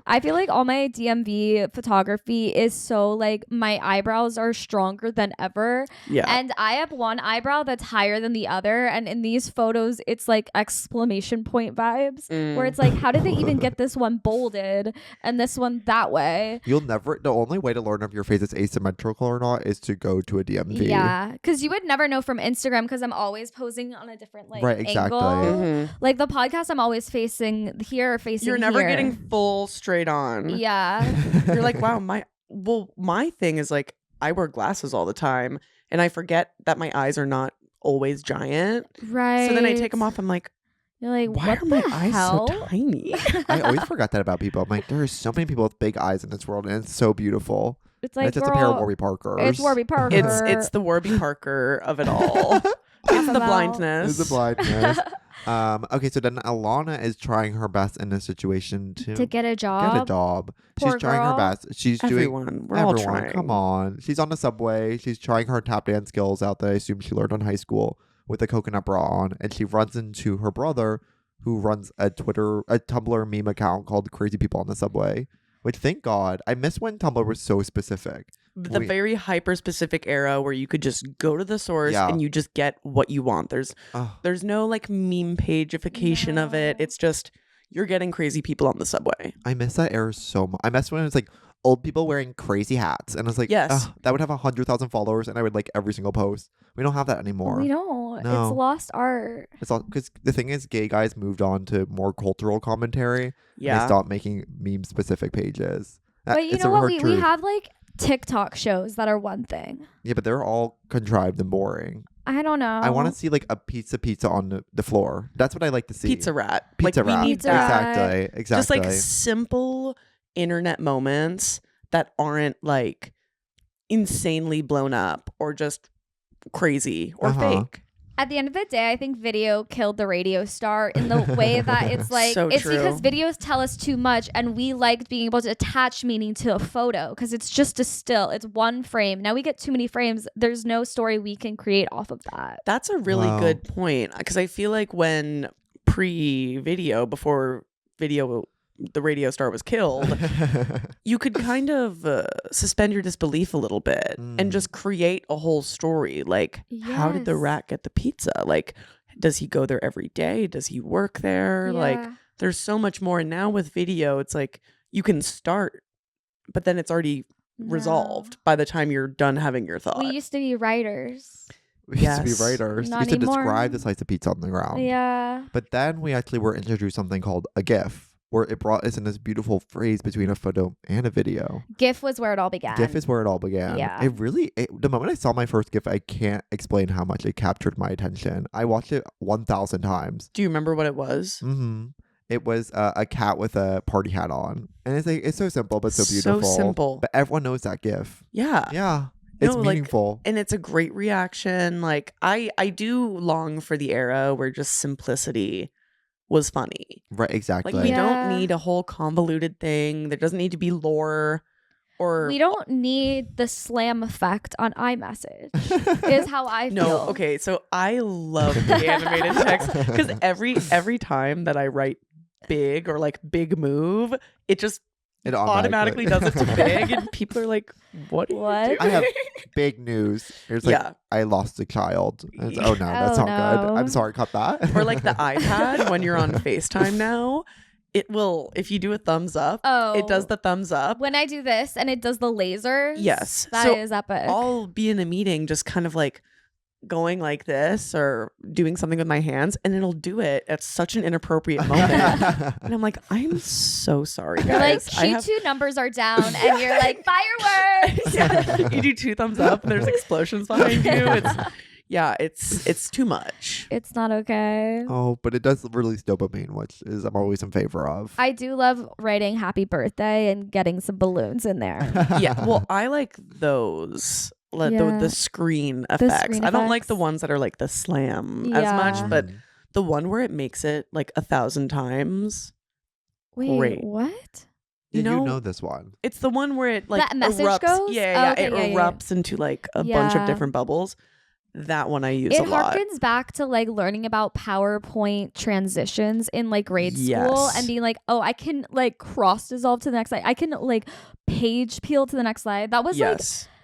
I feel like all my DMV photography is so like my eyebrows are stronger than ever. Yeah. And I have one eyebrow that's higher than the other. And in these photos, it's like exclamation point vibes where it's like, how did they even get this one bolded and this one that way? You'll never. the only way to learn if your face is asymmetrical or not is to go to a DMV. Yeah, because you would never know from Instagram because I'm always posing on a different like Right, exactly. angle. Mhm. Like the podcast, I'm always facing here or facing You're never here. getting full straight on. Yeah. You're like, wow, my thing is like I wear glasses all the time and I forget that my eyes are not always giant. Right. So then I take them off. I'm like, You're like, why what are my the eyes hell? so tiny? I always forget that about people. I'm like, there are so many people with big eyes in this world, and it's so beautiful. It's And like, it's just a pair of girl, Warby Parkers. it's Warby Parker. It's the Warby Parker of it all. It's the about- blindness. It's the blindness. Okay, so then Alana is trying her best in this situation to get a job. Get a job. Poor She's trying her girl. best. She's Everyone, doing we're all everyone. trying. Come on. She's on the subway. She's trying her tap dance skills out that I assume she learned in high school with a coconut bra on, and she runs into her brother, who runs a Tumblr meme account called Crazy People on the Subway. Which, thank God, I miss when Tumblr was so specific. The very hyper specific era where you could just go to the source Yeah. and you just get what you want. There's no like meme pageification of it. No. It's just you're getting crazy people on the subway. I miss that era so much. I miss when it was like old people wearing crazy hats, and I was like, Yes. "Ugh, that would have 100,000 followers, and I would like every single post. We don't have that anymore. We don't. No. It's lost art. It's all because the thing is, gay guys moved on to more cultural commentary. And they Yeah. stopped making meme specific pages. But you It's know a what? hard We truth. have like TikTok shows that are one thing. Yeah, but they're all contrived and boring. I don't know. I want to see like a pizza on the floor. That's what I like to see. Pizza rat. Pizza like, rat. We need Pizza that. rat. Exactly. Just like simple internet moments that aren't like insanely blown up or just crazy or Uh-huh. fake. At the end of the day, I think video killed the radio star in the way that it's like, So it's true. because videos tell us too much and we liked being able to attach meaning to a photo because it's just a still. It's one frame. Now we get too many frames. There's no story we can create off of that. That's a really Wow. good point because I feel like when pre-video, before video, the radio star was killed, you could kind of suspend your disbelief a little bit and just create a whole story. Like, how did the Yes. rat get the pizza? Like, does he go there every day? Does he work there? Like, Yeah. there's so much more. And now with video, it's like you can start, but then it's already resolved by the time you're done having your thought. We used to be writers. We used to be Yes. writers. We Not used to anymore. describe the slice of pizza on the ground. Yeah. But then we actually were introduced something called a GIF, where it brought us in this beautiful phrase between a photo and a video. GIF was where it all began. GIF is where it all began. Yeah. The moment I saw my first GIF, I can't explain how much it captured my attention. I watched it 1,000 times. Do you remember what it was? It was a cat with a party hat on. And it's like, it's so simple, but so beautiful. So simple. But everyone knows that GIF. Yeah. Yeah. It's No, like, meaningful. and it's a great reaction. Like I do long for the era where just simplicity was funny. Right, exactly. Like we Yeah. don't need a whole convoluted thing. There doesn't need to be lore or We don't need the slam effect on iMessage, is how I feel. no. Okay, so I love the animated text because every time that I write big or like big move, it just It automatically does it to big, and people are like, "What? Are you What? doing?" I have big news. It's like, Yeah. I lost a child. And it's, oh no, that's Oh, not good. no. I'm sorry, cut that. Or like the iPad when you're on FaceTime now, it will, if you do a thumbs up, Oh. it does the thumbs up. When I do this and it does the lasers. Yes. That is So epic. I'll be in a meeting just kind of like going like this or doing something with my hands, and it'll do it at such an inappropriate moment. And I'm like, I'm so sorry, You're like, guys. I have- Q2 numbers are down, and you're like, fireworks. Yeah. You do 2 thumbs up, and there's explosions behind you. It's too much. It's not okay. Oh, but it does release dopamine, which is I'm always in favor of. I do love writing happy birthday and getting some balloons in there. Yeah. Well, I like those. Yeah. The screen effects. screen I don't like the effects. ones that are like the slam as Yeah. much, but the one where it makes it like 1,000 times. Wait, Great. what? Did you you know- know this one? It's the one where it like That message erupts. goes? Yeah, Oh, okay, it yeah, yeah. erupts into like a bunch of Yeah. different bubbles. That one I use It a lot. harkens back to like learning about PowerPoint transitions in like grade school Yes. and being like, oh, I can like cross dissolve to the next slide. I can like page peel to the next slide. That was Yes. like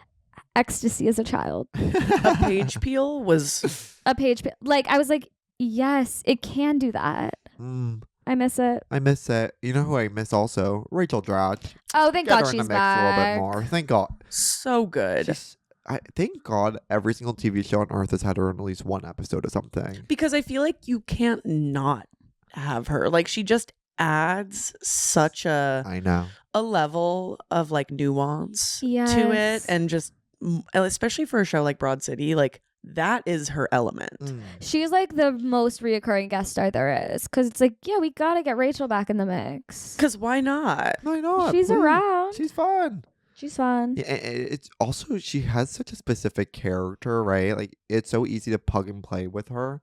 ecstasy as a child. A page peel was A page peel. Like I was like, yes, it can do that. I miss it. I miss it. You know who I miss also? Rachel Dratch. Oh, thank Get God her in the she's mix a little bit back. more. Thank God. So good. Thank God every single TV show on earth has had her in at least one episode of something. Because I feel like you can't not have her. Like she just adds such I know. a level of like nuance to it, Yes. and just especially for a show like Broad City, like that is her element. She's like the most reoccurring guest star there is, because it's like, yeah, we gotta get Rachel back in the mix. Because why not? Why not? She's Please. around. She's fun. She's fun. Yeah, it's also, she has such a specific character, right? Like it's so easy to plug and play with her.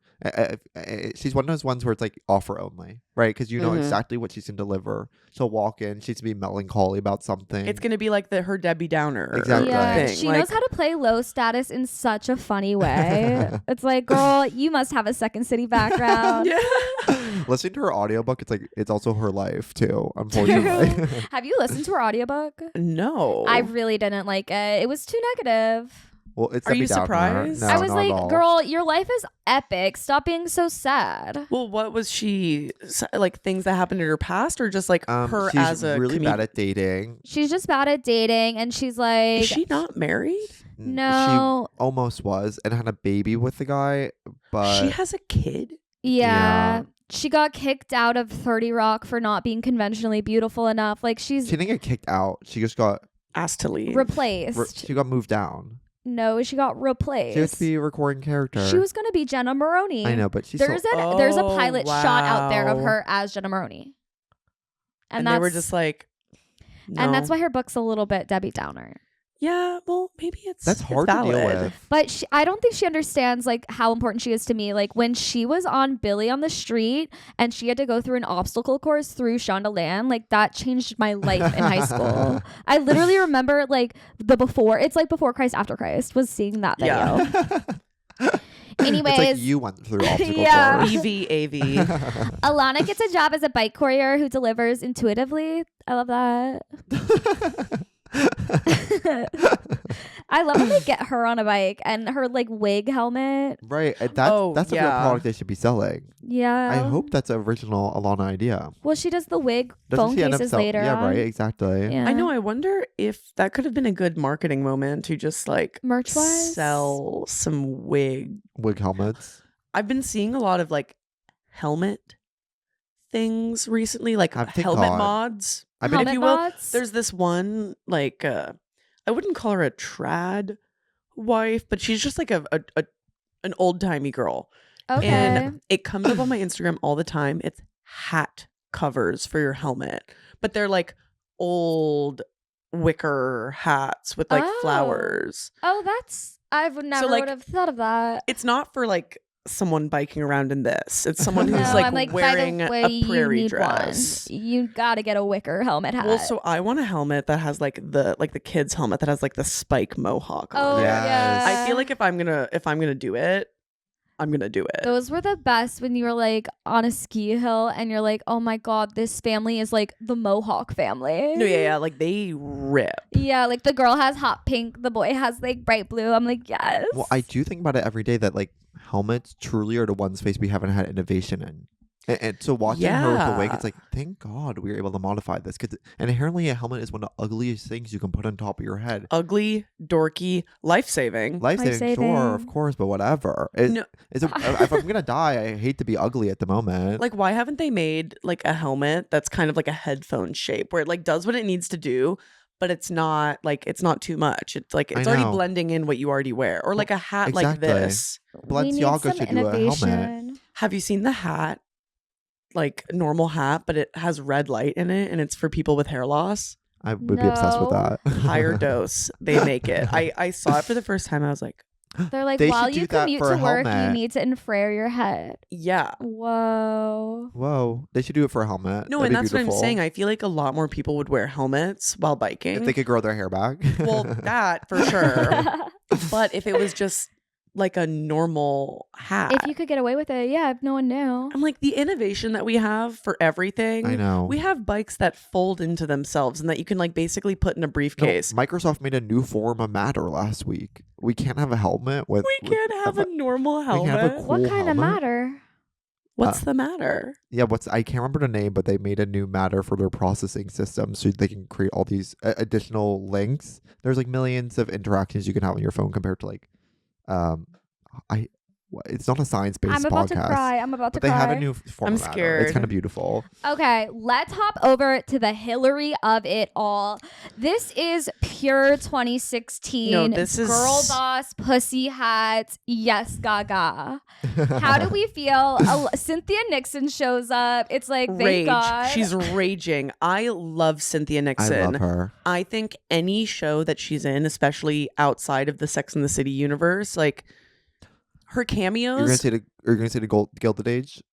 She's one of those ones where it's like offer only, right? Because you know Mhm. exactly what she's gonna deliver. She'll walk in, she's gonna be melancholy about something. It's gonna be like her Debbie Downer Exactly. Yeah, thing. she like, knows how to play low status in such a funny way. It's like, girl, you must have a Second City background. yeah. Listening to her audiobook, it's like it's also her life too, unfortunately. Have you listened to her audiobook? No. I really didn't like it. It was too negative. Well, it's Are you Debbie Downer. surprised? No, I was not like, at all. girl, your life is epic. Stop being so sad. Well, what was she like? Things that happened in her past, or just like her she's as a really comedian? bad at dating. She's just bad at dating, and she's like, Is she not married? no, She almost was and had a baby with the guy, but She has a kid. yeah. Yeah. She got kicked out of 30 Rock for not being conventionally beautiful enough. Like, she's she didn't get kicked out. She just got Asked to leave. replaced. she got moved down. No, she got replaced. She has to be a recording character. She was gonna be Jenna Maroney. I know, but she's There's so, there's a Oh, pilot shot out there of wow. her as Jenna Maroney, and they were just like, and that's no. why her book's a little bit Debbie Downer. Yeah, well, maybe that's it's hard to deal valid. with. But I don't think she understands like how important she is to me. Like when she was on Billy on the Street and she had to go through an obstacle course through Shondaland, like that changed my life in high school. I literally remember like the before. It's like before Christ, after Christ was seeing that video. Yeah. Anyways, It's like you went through obstacle Yeah. course. EV. Alana gets a job as a bike courier who delivers intuitively. I love that. I love when they get her on a bike and her like wig helmet. Right. And that's Oh, that's a real yeah. product they should be selling. Yeah. I hope that's an original Alana idea. Well, she does the wig Doesn't phone she end up cases later Yeah, on. right, exactly. Yeah. I know. I wonder if that could have been a good marketing moment to just like Merch wise. sell some wig. Wig helmets. I've been seeing a lot of like helmet things recently, like I've thank helmet God. mods. I've been- if Helmet you will. mods? There's this one like I wouldn't call her a trad wife, but she's just like an old timey girl. Okay. And it comes up on my Instagram all the time. It's hat covers for your helmet, but they're like old wicker hats with like Oh. flowers. I would never like, would have thought of that. It's not for like someone biking around in this. It's someone No, who's like, I'm like, wearing by the way, a prairie you need dress. one. You gotta get a wicker helmet hat. Well, so I want a helmet that has like the kids' helmet that has like the spike mohawk oh on it. Yes. yeah. I feel like if I'm gonna do it, I'm gonna do it. those were the best when you were like on a ski hill and you're like, oh my god, this family is like the Mohawk family. No, yeah, like they rip. Yeah, like the girl has hot pink, the boy has like bright blue. I'm like, yes. Well, I do think about it every day that like helmets truly are the one space we haven't had innovation in. And so watching her with the wig, Yeah. it's like, thank God we were able to modify this. And inherently a helmet is one of the ugliest things you can put on top of your head. Ugly, dorky, life-saving. Life-saving, sure, of Life-saving. course, but whatever. No. If I'm going to die, I hate to be ugly at the moment. Like, why haven't they made like a helmet that's kind of like a headphone shape where it like does what it needs to do, but it's not too much. It's like it's I already know. blending in what you already wear, or like a hat like exactly. this. We need Balenciaga some should do a helmet. innovation. Have you seen the hat? Like normal hat, but it has red light in it, and it's for people with hair loss. I would be obsessed with No. that. Higher dose, they make it. I saw it for the first time. I was like, They're like, They while should you do that commute for to a work, you helmet. need to infrare your head. yeah. Whoa. Whoa, they should do it for a helmet. No, That'd and be that's what I'm beautiful. saying. I feel like a lot more people would wear helmets while biking. If they could grow their hair back. Well, that for sure. But if it was just like a normal hat, If you could get away with it, yeah, if no one knew. I'm like the innovation that we have for everything. I know. We have bikes that fold into themselves and that you can like basically put in a No, briefcase. Microsoft made a new form of Matter last week. We can't have a helmet with. We can't have a normal We can have a helmet. cool What kind of helmet. matter? What's the matter? Yeah, I can't remember the name, but they made a new matter for their processing system so they can create all these additional links. There's like millions of interactions you can have on your phone compared to like, it's not a science-based podcast. I'm about to cry. I'm about to but cry. they have a new form I'm of matter. scared. It's kind of beautiful. Okay, let's hop over to the Hillary of it all. This is pure 2016. No, this is girl boss, pussy hats, yes, gaga. How do we feel? Cynthia Nixon shows up. It's like, thank Rage. God. She's raging. I love Cynthia Nixon. I love her. I think any show that she's in, especially outside of the Sex and the City universe, like her cameos. You're gonna say the Gilded Age?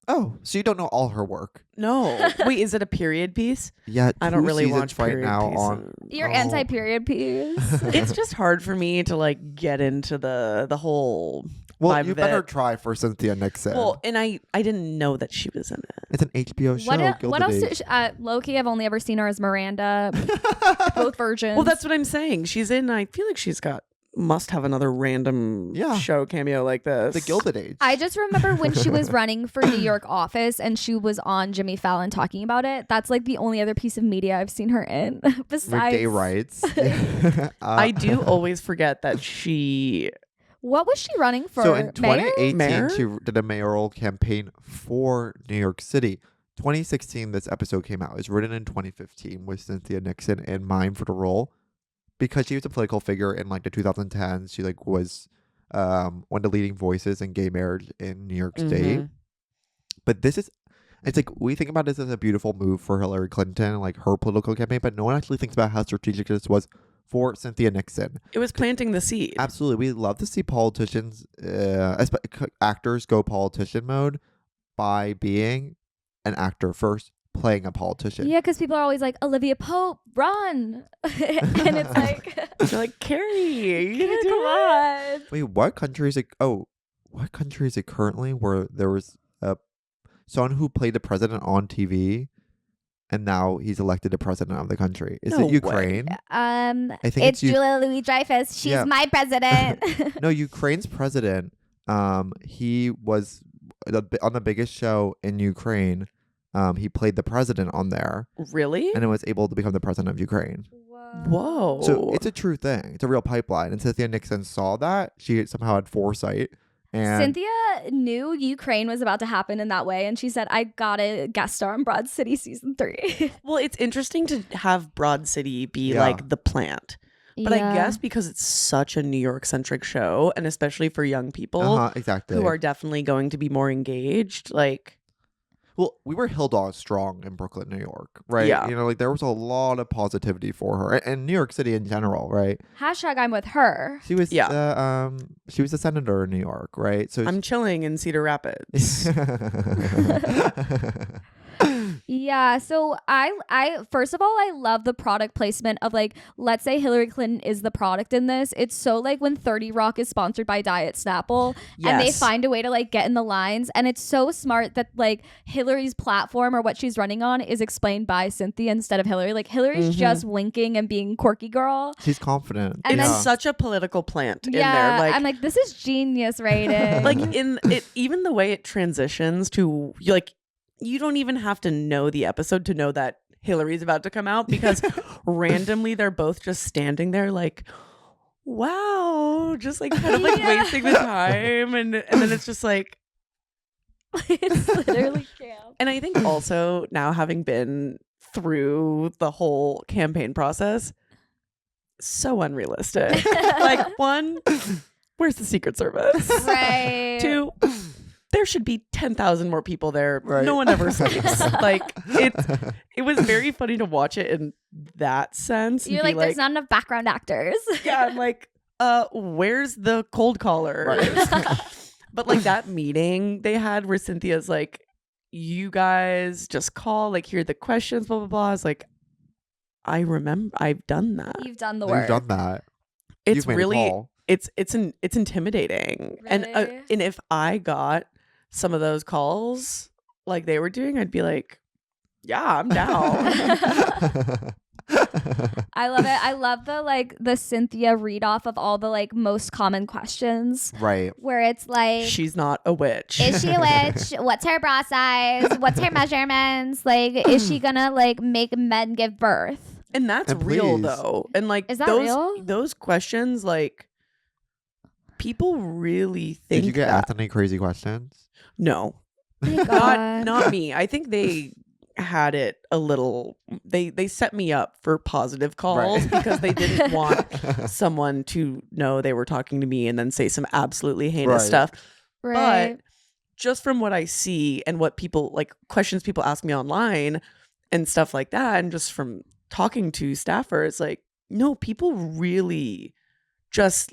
Oh, so you don't know all her work? No. Wait, is it a period piece? Yeah, I don't 2 really seasons watch right period now pieces. on. You're oh. anti-period piece. It's just hard for me to like get into the whole Well, vibe you of better it. try for Cynthia Nixon. Well, and I didn't know that she was in it. It's an HBO show. What Gilded else? Age. Low-key, I've only ever seen her as Miranda. Both versions. Well, that's what I'm saying. She's in. I feel like must have another random show cameo like this. The Gilded Age. I just remember when she was running for New York office and she was on Jimmy Fallon talking about it. That's like the only other piece of media I've seen her in besides With gay rights. I do always forget that she. What was she running for? So in Mayor? 2018, Mayor? she did a mayoral campaign for New York City. 2016, this episode came out. It was written in 2015 with Cynthia Nixon in mind for the role. Because she was a political figure in like the 2010s. She like was one of the leading voices in gay marriage in New York State. Mhm. But it's like we think about this as a beautiful move for Hillary Clinton, like her political campaign, but no one actually thinks about how strategic this was for Cynthia Nixon. It was planting the seed. Absolutely. We love to see politicians, actors go politician mode by being an actor first, playing a politician. Yeah, because people are always like, Olivia Pope, run. And it's like, You're like, Carrie, you gotta do come it. on. Wait, what country is it? Oh, what country is it currently where there was someone who played the president on TV and now he's elected the president of the country? Is No it Ukraine? I think it's it's Julia Louis-Dreyfus. She's Yeah. my president. No, Ukraine's president. He was on the biggest show in Ukraine. He played the president on there Really? and was able to become the president of Ukraine. Whoa. So it's a true thing. It's a real pipeline. And Cynthia Nixon saw that. She somehow had foresight. And Cynthia knew Ukraine was about to happen in that way, and she said, I gotta guest star on Broad City season 3. Well, it's interesting to have Broad City be Yeah. like the plant. But I guess because it's such a New York centric show, and especially for young people exactly. who are definitely going to be more engaged, like, Well, we were Hill Dog strong in Brooklyn, New York, right? Yeah. You know, like there was a lot of positivity for her, and New York City in general, right? Hashtag I'm with her. She was, she was a senator in New York, right? So I'm chilling in Cedar Rapids. Yeah, so I first of all, I love the product placement of like, let's say Hillary Clinton is the product in this. It's so like when 30 Rock is sponsored by Diet Snapple and they Yes. find a way to like get in the lines, and it's so smart that like Hillary's platform or what she's running on is explained by Cynthia instead of Hillary. Like Hillary's just winking and being quirky girl. She's confident. And It's then- such a political plant in Yeah, there. Like, I'm like, this is genius writing. like in it, even the way it transitions to like, you don't even have to know the episode to know that Hillary's about to come out, because randomly they're both just standing there like, wow, just like kind of like wasting the time, and then it's just like, it's literally camp. and I think also now having been through the whole campaign process, so unrealistic. Like, one, where's the Secret Service? Right. Two, there should be 10,000 more people there. Right. No one ever sleeps. Like, it was very funny to watch it in that sense. and You're be like, there's not enough background actors. yeah, I'm like, where's the cold caller? Right. But like that meeting they had where Cynthia's like, you guys just call, like, here are the questions, blah, blah, blah. I was like, I remember I've done that. You've done the You've work. done that. It's You've made a really, call. it's intimidating. Really? And if I got some of those calls like they were doing, I'd be like, yeah, I'm down. I love it. I love the Cynthia read off of all the like most common questions. Right. Where it's like, She's not a witch. is she a witch? What's her bra size? What's her measurements? Like, is she gonna like make men give birth? And that's And real please. though. And like Is that those real? those questions, like people really think Did you get that. asked any crazy questions? No. Thank Not God. not me. I think they had it a little they set me up for positive calls Right. because they didn't want someone to know they were talking to me and then say some absolutely heinous Right. stuff. Right. But just from what I see and what people like questions people ask me online and stuff like that, and just from talking to staffers, like, no, people really just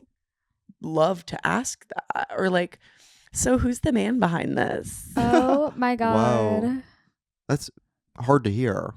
love to ask that. Or like, so who's the man behind this? Oh my God. Wow. That's hard to hear.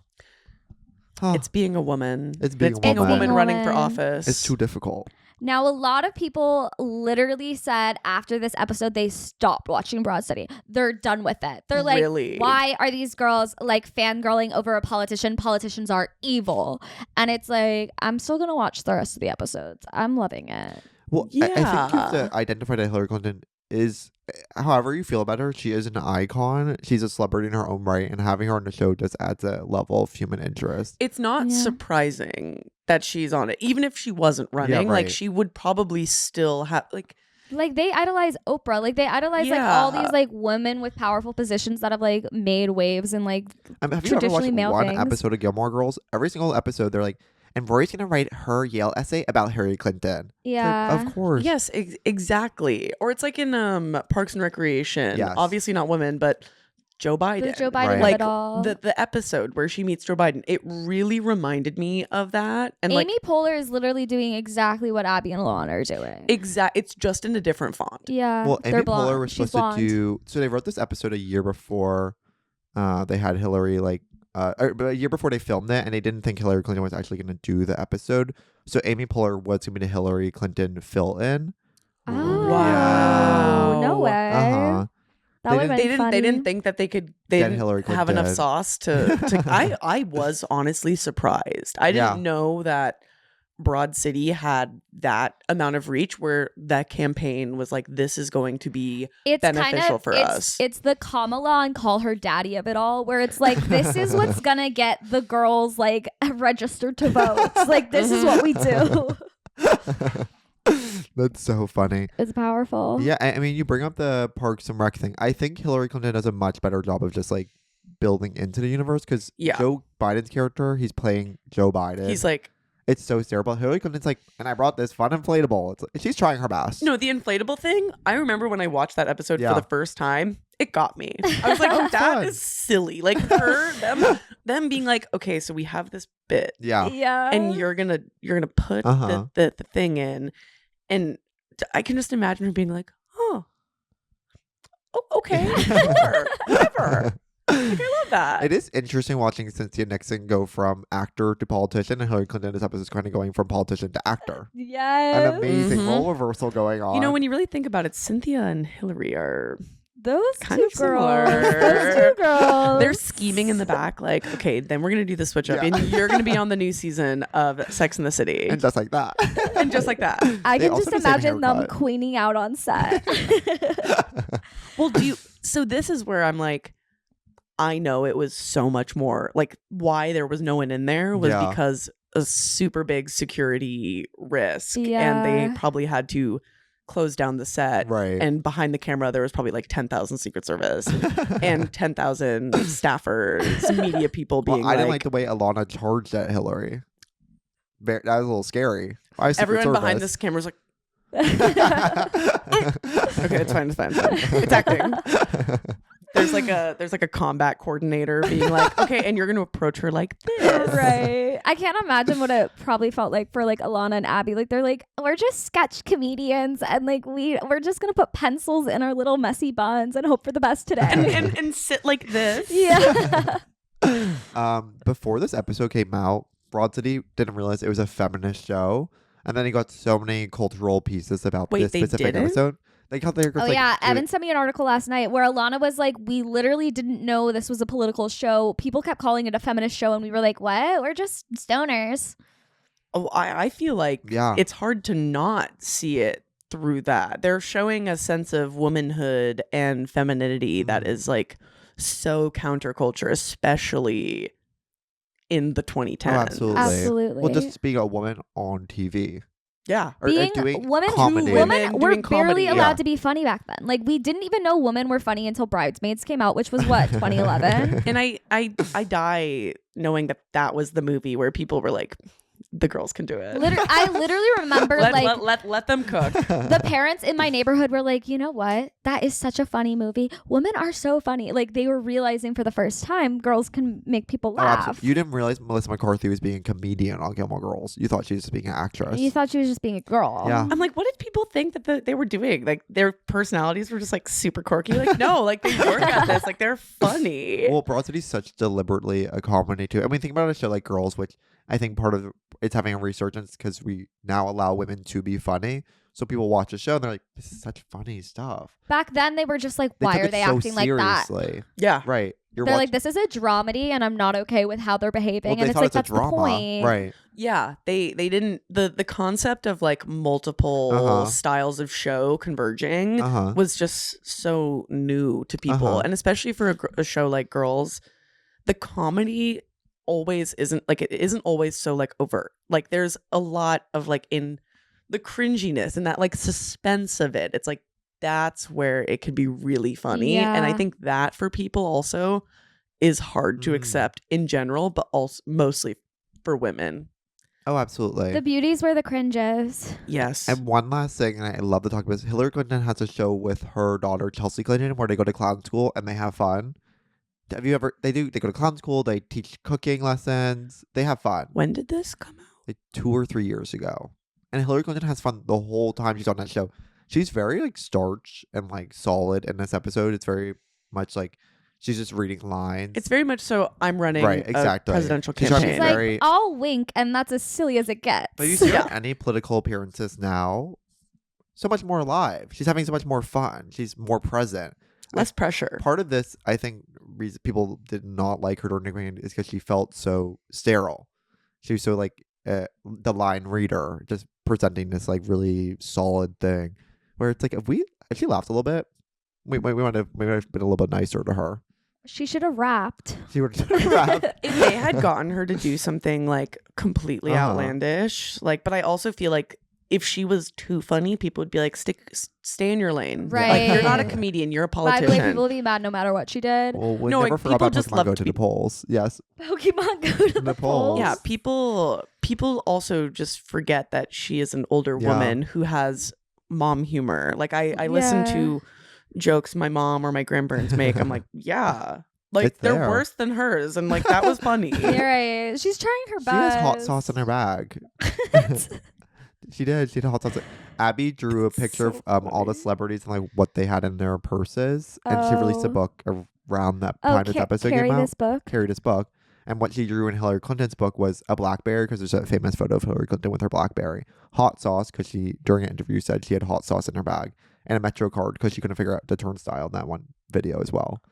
Huh. It's being a woman. It's being a a woman. woman running for Woman. office. It's too difficult. Now, a lot of people literally said after this episode they stopped watching Broad City. They're done with it. They're like, Really? why are these girls like fangirling over a politician? Politicians are evil. And it's like, I'm still going to watch the rest of the episodes. I'm loving it. Well, I think you have Yeah. to identify that Hillary Clinton is, however you feel about her, she is an icon. She's a celebrity in her own right, and having her on the show just adds a level of human interest. It's not Yeah. surprising that she's on it. Even if she wasn't running, like right. she would probably still have like Like they idolize Oprah. Like they idolize like all Yeah. these like women with powerful positions that have like made waves and like Have you ever traditionally watched male one things. episode of Gilmore Girls? Every single episode, they're like, and Rory's gonna write her Yale essay about Hillary Clinton. It's like, yeah. of course. yes, exactly. Or it's like in Parks and Recreation. Yes. Obviously not women, but Joe Biden. The Joe Biden Right. of Like it all. the episode where she meets Joe Biden, it really reminded me of that. And Amy Poehler is literally doing exactly what Abby and Lana are doing. it's just in a different font. Yeah. Well, they're Amy blonde. Poehler was She's supposed to blonde. do. So they wrote this episode a year before they had Hillary, but a year before they filmed it, and they didn't think Hillary Clinton was actually going to do the episode. So Amy Poehler was going to be the Hillary Clinton fill-in. Oh, Wow. No way. Uh-huh. That They would have They been didn't. funny. They didn't think that they could. They Get didn't Hillary have enough Clinton. sauce to. I was honestly surprised. I didn't Yeah. know that Broad City had that amount of reach. Where that campaign was like, this is going to be It's beneficial for it's, us. It's the Kamala and call her daddy of it all, where it's like, this is what's gonna get the girls like registered to vote. Like, this is what we do. That's so funny. It's powerful. Yeah, I mean, you bring up the Parks and Rec thing. I think Hillary Clinton does a much better job of just like building into the universe because Yeah. Joe Biden's character, he's playing Joe Biden. He's like, It's so terrible. Hillary Clinton's like, and I brought this fun inflatable. She's trying her best. no, the inflatable thing. I remember when I watched that episode Yeah. for the first time. It got me. I was like, Oh, that fun. is silly. Like them being like, okay, so we have this bit. Yeah. Yeah. And you're gonna put Uh-huh. the thing in, and I can just imagine her being like, oh, okay, sure, whatever. Like, I love that. It is interesting watching Cynthia Nixon go from actor to politician, and Hillary Clinton this episode is kind of going from politician to actor. yes. An amazing Mhm. role reversal going on. You know, when you really think about it, Cynthia and Hillary are Those kind two of similar. girls. Those two girls. they're scheming in the back, like, okay, then we're gonna do the switch up, Yeah. and you're gonna be on the new season of Sex and the City, and just like that. and just like that. I They can also just have the same imagine them haircut. queening out on set. Well, so this is where I'm like, I know it was so much more like why there was no one in there was Yeah. because a super big security risk, and Yeah. they probably had to close down the set. Right. And behind the camera, there was probably like 10,000 Secret Service and 10,000 staffers, media people being well, I didn't like like the way Alana charged at Hillary. That was a little scary. Why Secret everyone behind Service? this camera's like, okay, it's fine, it's fine, it's fine. It's acting. There's like a combat coordinator being like, okay, and you're going to approach her like this. Right. I can't imagine what it probably felt like for like Alana and Abby. Like they're like, we're just sketch comedians and like we're just gonna put pencils in our little messy buns and hope for the best today. And sit like this. yeah. Before this episode came out, Broad City didn't realize it was a feminist show, and then he got so many cultural pieces about Wait, this they specific didn't? episode. Like how they're Oh, like, yeah. Evan sent me an article last night where Alana was like, we literally didn't know this was a political show. People kept calling it a feminist show, and we were like, what? We're just stoners. Oh, I feel like Yeah. it's hard to not see it through that. They're showing a sense of womanhood and femininity that is like so counterculture, especially in the 2010s. Oh, absolutely. Absolutely. Well, just being a woman on TV. Yeah. Or Being doing women, comedy. Women were doing barely comedy. allowed Yeah. to be funny back then. Like, we didn't even know women were funny until Bridesmaids came out, which was what, 2011? And I die knowing that was the movie where people were like, the girls can do it. I literally remember let them cook. the parents in my neighborhood were like, you know what? That is such a funny movie. Women are so funny. Like, they were realizing for the first time girls can make people Oh, laugh. absolutely. You didn't realize Melissa McCarthy was being a comedian on Gilmore Girls. You thought she was just being an actress. You thought she was just being a girl. Yeah. I'm like, what did people think that they were doing? Like, their personalities were just like super quirky. Like, no, like they work at this. Like, they're funny. Well, Broad City's such deliberately a comedy too. I mean, think about a show like Girls, which I think part of it's having a resurgence because we now allow women to be funny. So people watch a show and they're like, this is such funny stuff. Back then, they were just like, They why took are it they so acting like that? seriously. Yeah. Right. You're They're like, this is a dramedy, and I'm not okay with how they're behaving. well, they And it's thought like, it's a that's drama. the point. Right. Yeah. They didn't the concept of like multiple Uh-huh. styles of show converging Uh-huh. was just so new to people. Uh-huh. And especially for a show like Girls, the comedy always isn't like it isn't always so like overt. Like there's a lot of like in the cringiness and that like suspense of it. It's like that's where it could be really funny. And I Yeah. think that for people also is hard to Mm. accept in general, but also mostly for women. Oh, absolutely. The beauties were the cringes. Yes. And one last thing, and I love to talk about this. Hillary Clinton has a show with her daughter Chelsea Clinton where they go to clown school and they have fun. Have you ever? They go to clown school. They teach cooking lessons. They have fun. When did this come out? Like 2 or 3 years ago. And Hillary Clinton has fun the whole time she's on that show. She's very like starch and like solid in this episode. It's very much like she's just reading lines. It's very much so I'm running Right, exactly. a presidential She's trying to campaign. be It's like, very- I'll wink, and that's as silly as it gets. But you see her Yeah. in any political appearances now, so much more alive. She's having so much more fun. She's more present. Less pressure. Part of this, I think, reason people did not like her during the campaign is because she felt so sterile. She was so like the line reader, just presenting this like really solid thing. Where it's like, if she laughed a little bit, we might have been a little bit nicer to her. She should have rapped. She would have If they had gotten her to do something like completely Uh-huh. outlandish, like, but I also feel like if she was too funny, people would be like, stay in your lane. Like, Right. you're not a comedian, you're a By the way, politician. people would be mad no matter what she did. Well, we No, never like, forgot people about just Pokemon love Go to to be- the polls. Yes. Pokemon go to the The polls. polls. Yeah, people also just forget that she is an older Yeah. woman who has mom humor. Like I listen Yeah. to jokes my mom or my grandparents make. I'm like, yeah. Like It's they're there. worse than hers. And like that was funny. You're right. She's trying her She best. has hot sauce in her bag. She did. She had hot sauce. Abby drew a picture so of all the funny. celebrities and like what they had in their purses, and she released a Oh. book around that Oh, time this episode carry came out. this book. Carried this book, and what she drew in Hillary Clinton's book was a BlackBerry because there's a famous photo of Hillary Clinton with her BlackBerry. Hot sauce because she during an interview said she had hot sauce in her bag, and a Metro card because she couldn't figure out the turnstile in that one video as well.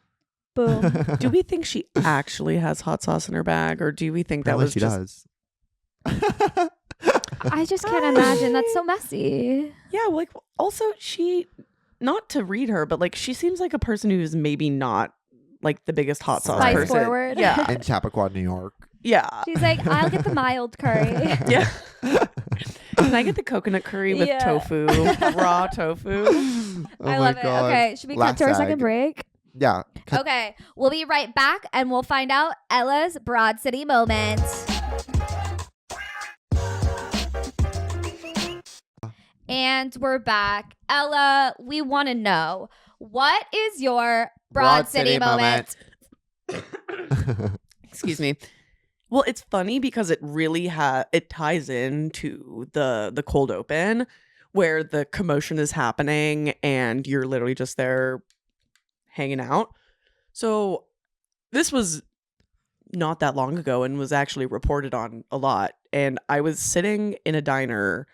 Boom. Do we think she actually has hot sauce in her bag, or do we think that Apparently was she just does. I just can't imagine. That's so messy. Yeah, like also she not to read her, but like she seems like a person who's maybe not like the biggest hot sauce Spice person. forward. Yeah. In Chappaqua, New York. Yeah. She's like, I'll get the mild curry. Yeah. Can I get the coconut curry with Yeah. tofu, raw tofu? Oh I my love it. God. Okay, should we cut Last to our sag. second break? Yeah. Okay, we'll be right back and we'll find out Ella's Broad City moment. And we're back. Ella, we want to know, what is your Broad City moment? Excuse me. Well, it's funny because it really it ties into the cold open where the commotion is happening and you're literally just there hanging out. So this was not that long ago and was actually reported on a lot. And I was sitting in a diner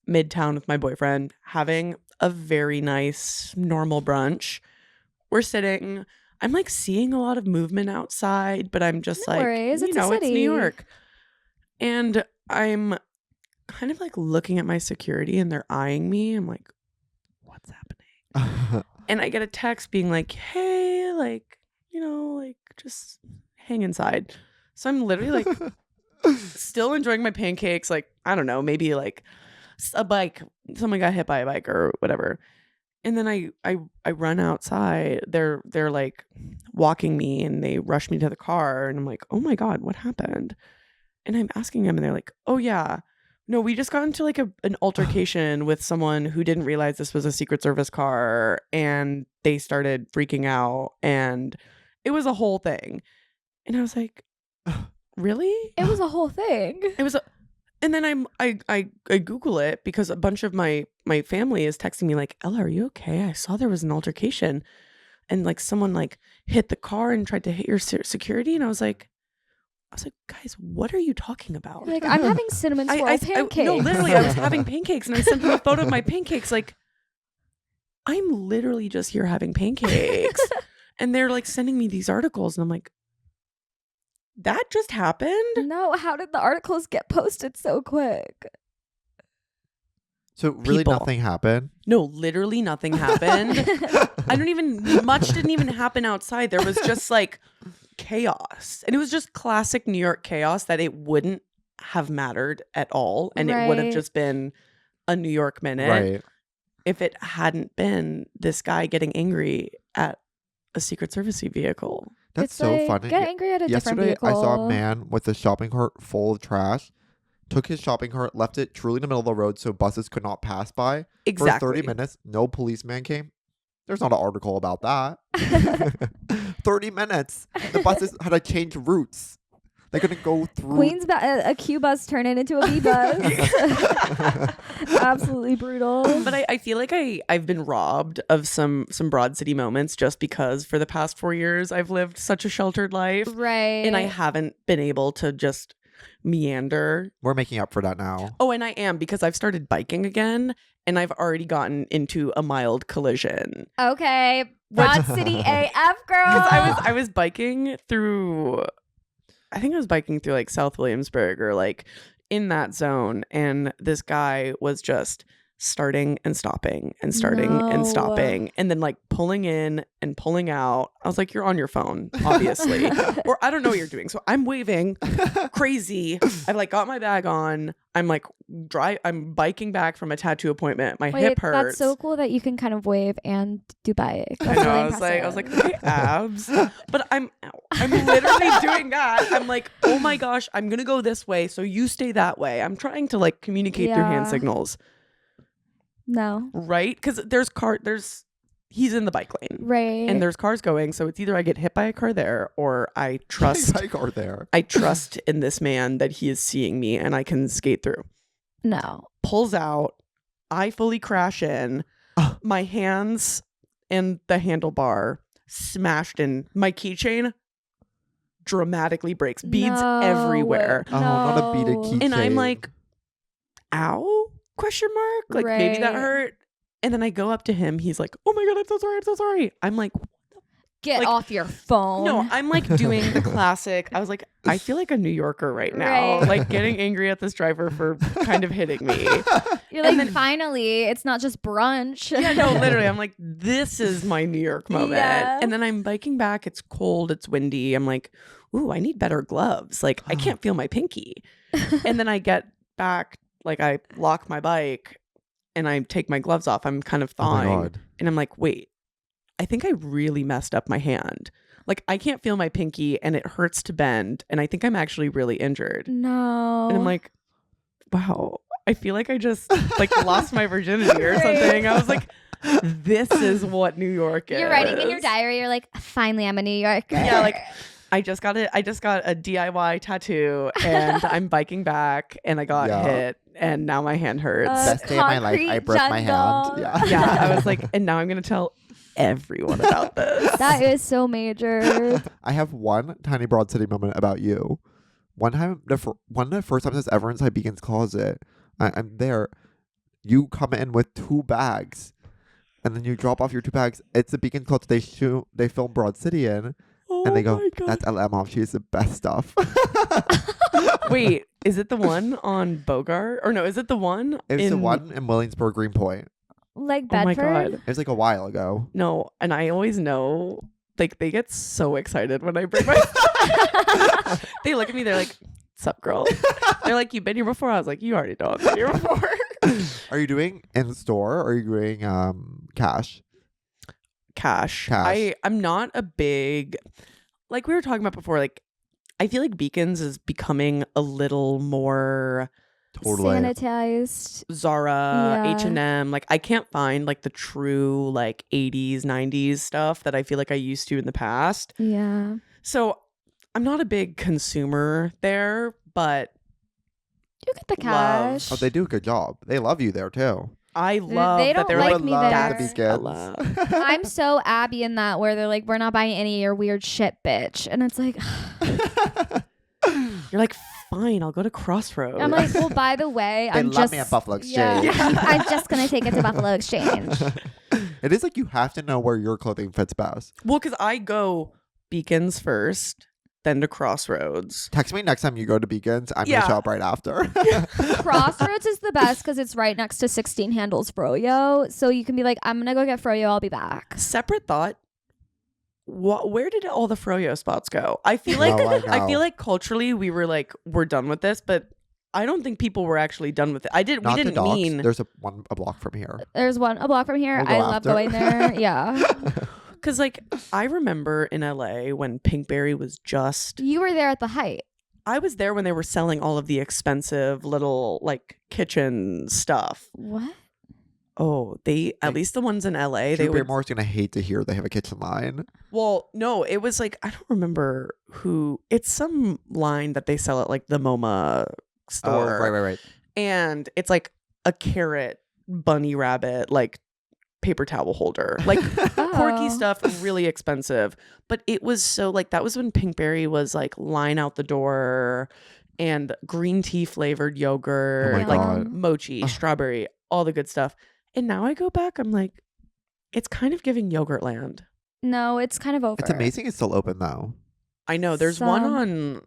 midtown with my boyfriend having a very nice normal brunch. We're sitting, I'm like seeing a lot of movement outside, but I'm just No like, worries, you it's a know, it's city. New York. And I'm kind of like looking at my security and they're eyeing me. I'm like, what's happening? And I get a text being like, hey, like, you know, like just hang inside. So I'm literally like still enjoying my pancakes. Like, I don't know, maybe like a bike. Someone got hit by a bike or whatever. And then I run outside. They're like walking me and they rush me to the car. And I'm like, oh my God, what happened? And I'm asking them and they're like, oh yeah. No, we just got into like an altercation with someone who didn't realize this was a Secret Service car and they started freaking out and it was a whole thing. And I was like, really? It was a whole thing. It was and then I Google it because a bunch of my family is texting me like, Ella, are you okay? I saw there was an altercation and like someone like hit the car and tried to hit your security. And I was like, guys, what are you talking about? Like, I'm having cinnamon swirl pancakes. No, literally, I was having pancakes and I sent them a photo of my pancakes. Like, I'm literally just here having pancakes. And they're like sending me these articles. And I'm like, that just happened? No, how did the articles get posted so quick? So really People. nothing happened? No, literally nothing happened. Much didn't even happen outside. There was just like chaos. And it was just classic New York chaos that it wouldn't have mattered at all. And it would have Right. just been a New York minute Right. if it hadn't been this guy getting angry at a Secret Service vehicle. That's It's so like, funny. Get angry at a different Yesterday, vehicle. I saw a man with a shopping cart full of trash, took his shopping cart, left it truly in the middle of the road so buses could not pass by. Exactly. For 30 minutes, no policeman came. There's not an article about that. 30 minutes. The buses had to change routes. They couldn't go through. A Q bus turned it into a B bus. Absolutely brutal. But I feel like I've been robbed of some Broad City moments just because for the past 4 years I've lived such a sheltered life. Right. And I haven't been able to just meander. We're making up for that now. Oh, and I am because I've started biking again and I've already gotten into a mild collision. Okay. Broad City AF, girl. I was biking through, I think I was biking through like South Williamsburg or like in that zone. And this guy was just starting and stopping and starting No. and stopping and then like pulling in and pulling out. I was like, you're on your phone, obviously. Or I don't know what you're doing. So I'm waving crazy. I've like got my bag on. I'm like I'm biking back from a tattoo appointment. My hip hurts. That's so cool that you can kind of wave and do bike. I That's know. really I was like, impressive. okay, abs. But I'm literally doing that. I'm like, oh my gosh, I'm gonna go this way, so you stay that way. I'm trying to like communicate through hand Yeah. signals, No. right? Because he's in the bike lane, Right. and there's cars going. So it's either I get hit by a car there, or I trust. Bike are there. I trust in this man that he is seeing me, and I can skate through. No. Pulls out. I fully crash in. My hands and the handlebar smashed in. My keychain dramatically breaks. Beads No. everywhere. Oh, not a beaded No. keychain. And I'm like, ow? Question mark? Like maybe that Right. hurt. And then I go up to him. He's like, oh my God, I'm so sorry. I'm so sorry. I'm like, Get like- off your phone. no, I'm like doing the classic. I was like, I feel like a New Yorker right now. Right. Like getting angry at this driver for kind of hitting me. You're like, and then- finally, it's not just brunch. Yeah, no, literally. I'm like, this is my New York moment. Yeah. And then I'm biking back. It's cold. It's windy. I'm like, ooh, I need better gloves. Like, I can't feel my pinky. And then I get back, like, I lock my bike and I take my gloves off. I'm kind of oh my thawing. God. And I'm like, wait, I think I really messed up my hand. Like, I can't feel my pinky and it hurts to bend. And I think I'm actually really injured. No. And I'm like, wow, I feel like I just like lost my virginity or Right. something. I was like, this is what New York is. You're writing in your diary, you're like, finally, I'm a New Yorker. Yeah, like I just got a DIY tattoo and I'm biking back and I got Yeah. hit and now my hand hurts. Best day of my life. I concrete broke my hand. jungle. Yeah. Yeah, I was like, and now I'm gonna tell everyone about this. That is so major. I have one tiny Broad City moment about you. One time, one of the first times I was ever inside Beacon's closet, I'm there. You come in with 2 bags, and then you drop off your 2 bags. It's the Beacon Club they film Broad City in. Oh And they go, my God. that's Emhoff. She's the best stuff. Wait, is it the one on Bogart? Or no, is it the one It was the one in Williamsburg, Greenpoint. Like Oh my Bedford? God. It was like a while ago. No, and I always know, like, they get so excited when I bring my They look at me, they're like, sup, girl? They're like, you've been here before? I was like, you already know I've been here before. Are you doing in store or are you doing cash? Cash. Cash. I'm not a big, like we were talking about before, like, I feel like Beacons is becoming a little more Totally. Sanitized. Zara, Yeah. H&M. Like, I can't find like the true like 80s, 90s stuff that I feel like I used to in the past. Yeah. So I'm not a big consumer there, but You get the Love. cash. Oh, they do a good job. They love you there too. I love they that don't they're like like, me love there. the that's Beacons. Ella. I'm so Abby in that where they're like, we're not buying any of your weird shit, bitch. And it's like, You're like, fine, I'll go to Crossroads. I'm like, well, by the way, They I'm love just me at Buffalo Exchange. Yeah. I'm just gonna take it to Buffalo Exchange. It is like you have to know where your clothing fits best. Well, because I go Beacons first, then to Crossroads. Text me next time you go to Beacons. I'm Yeah. gonna show up right after. Crossroads is the best because it's right next to 16 Handles Froyo, so you can be like, I'm gonna go get Froyo. I'll be back. Separate thought. Where did all the Froyo spots go? I feel like No, I I feel know. like culturally we were like, we're done with this, but I don't think people were actually done with it. Not we the didn't docks. mean There's a block from here. There's one a block from here. We'll go I love after. going there. Yeah, because like I remember in LA when Pinkberry was just. you were there at the height. I was there when they were selling all of the expensive little like kitchen stuff. What? Oh, at least the ones in LA, Drew they would. Barrymore's gonna hate to hear they have a kitchen line. Well, no, it was like I don't remember who. It's some line that they sell at like the MoMA store. Oh, right. And it's like a carrot bunny rabbit like paper towel holder, like quirky Oh. stuff, really expensive. But it was so like that was when Pinkberry was like line out the door, and green tea flavored yogurt, Oh my like God. mochi, Ugh. strawberry, all the good stuff. And now I go back, I'm like, it's kind of giving Yogurtland. No, it's kind of over. It's amazing it's still open though. I know there's one Some- on.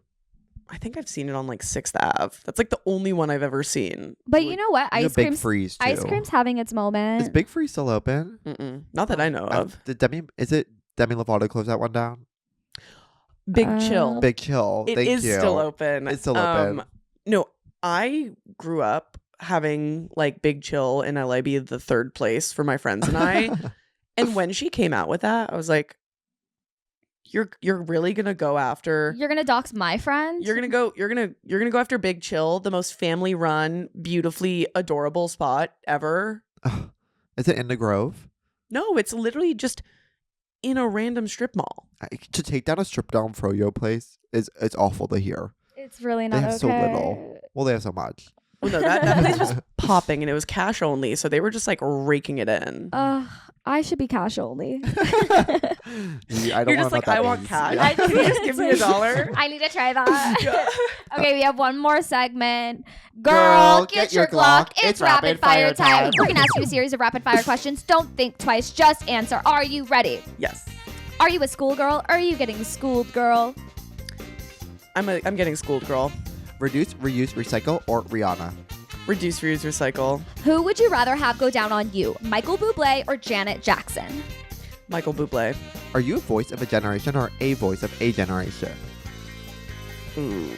I think I've seen it on like 6th Ave. That's like the only one I've ever seen. But you know what? There's Ice a Big cream's Freeze too. ice cream's having its moment. Is Big Freeze still open? Not that I know of. Did is it Demi Lovato close that one down? Big Chill. Big Chill. It Thank is you. still open. It's still open. No, I grew up having like Big Chill in LA be the third place for my friends and I. And when she came out with that, I was like, You're really gonna go after You're gonna dox my friend. you're gonna go after Big Chill, the most family run, beautifully adorable spot ever. Is it in the Grove? No, it's literally just in a random strip mall. To take down a strip down Froyo place it's awful to hear. It's really They not have okay. so little. Well, they have so much. Well, no, that place was popping and it was cash only, so they were just like raking it in. I should be cash only. I don't You're know just like, what that I want means. cash. Yeah. Can you just give me $1? I need to try that. Okay, we have one more segment. Girl, Girl, get your Glock. It's rapid fire time. We're gonna ask you a series of rapid fire questions. Don't think twice. Just answer. Are you ready? Yes. Are you a schoolgirl? Or are you getting schooled, girl? I'm getting schooled, girl. Reduce, reuse, recycle, or Rihanna. Reduce, reuse, recycle. Who would you rather have go down on you, Michael Bublé or Janet Jackson? Michael Bublé. Are you a voice of a generation or a voice of a generation? Ooh.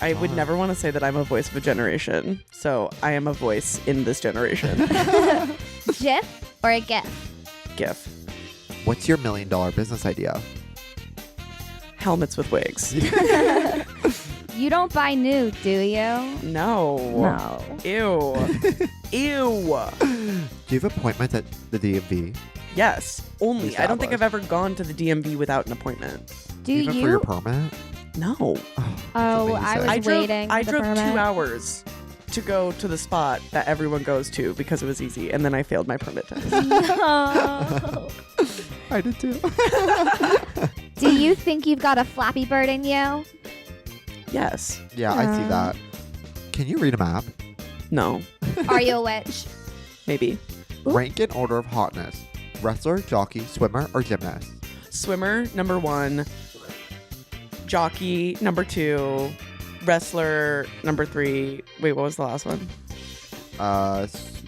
I would never want to say that I'm a voice of a generation, so I am a voice in this generation. GIF or a GIF? GIF. What's your $1 million business idea? Helmets with wigs. You don't buy new, do you? No. No. Ew. Ew. Do you have appointments at the DMV? Yes. Only. I don't think I've Established. ever gone to the DMV without an appointment. Do Even you? for your permit? No. Oh, Oh, that's I amazing. was I drove, waiting I for the drove 2 permit. hours to go to the spot that everyone goes to because it was easy, and then I failed my permit test. No. I did too. Do you think you've got a Flappy Bird in you? Yes. Yeah, I see that. Can you read a map? No. Are you a witch? Maybe. Rank in order of hotness. Wrestler, jockey, swimmer, or gymnast? Swimmer, number 1. Jockey, number 2. Wrestler, number 3. Wait, what was the last one?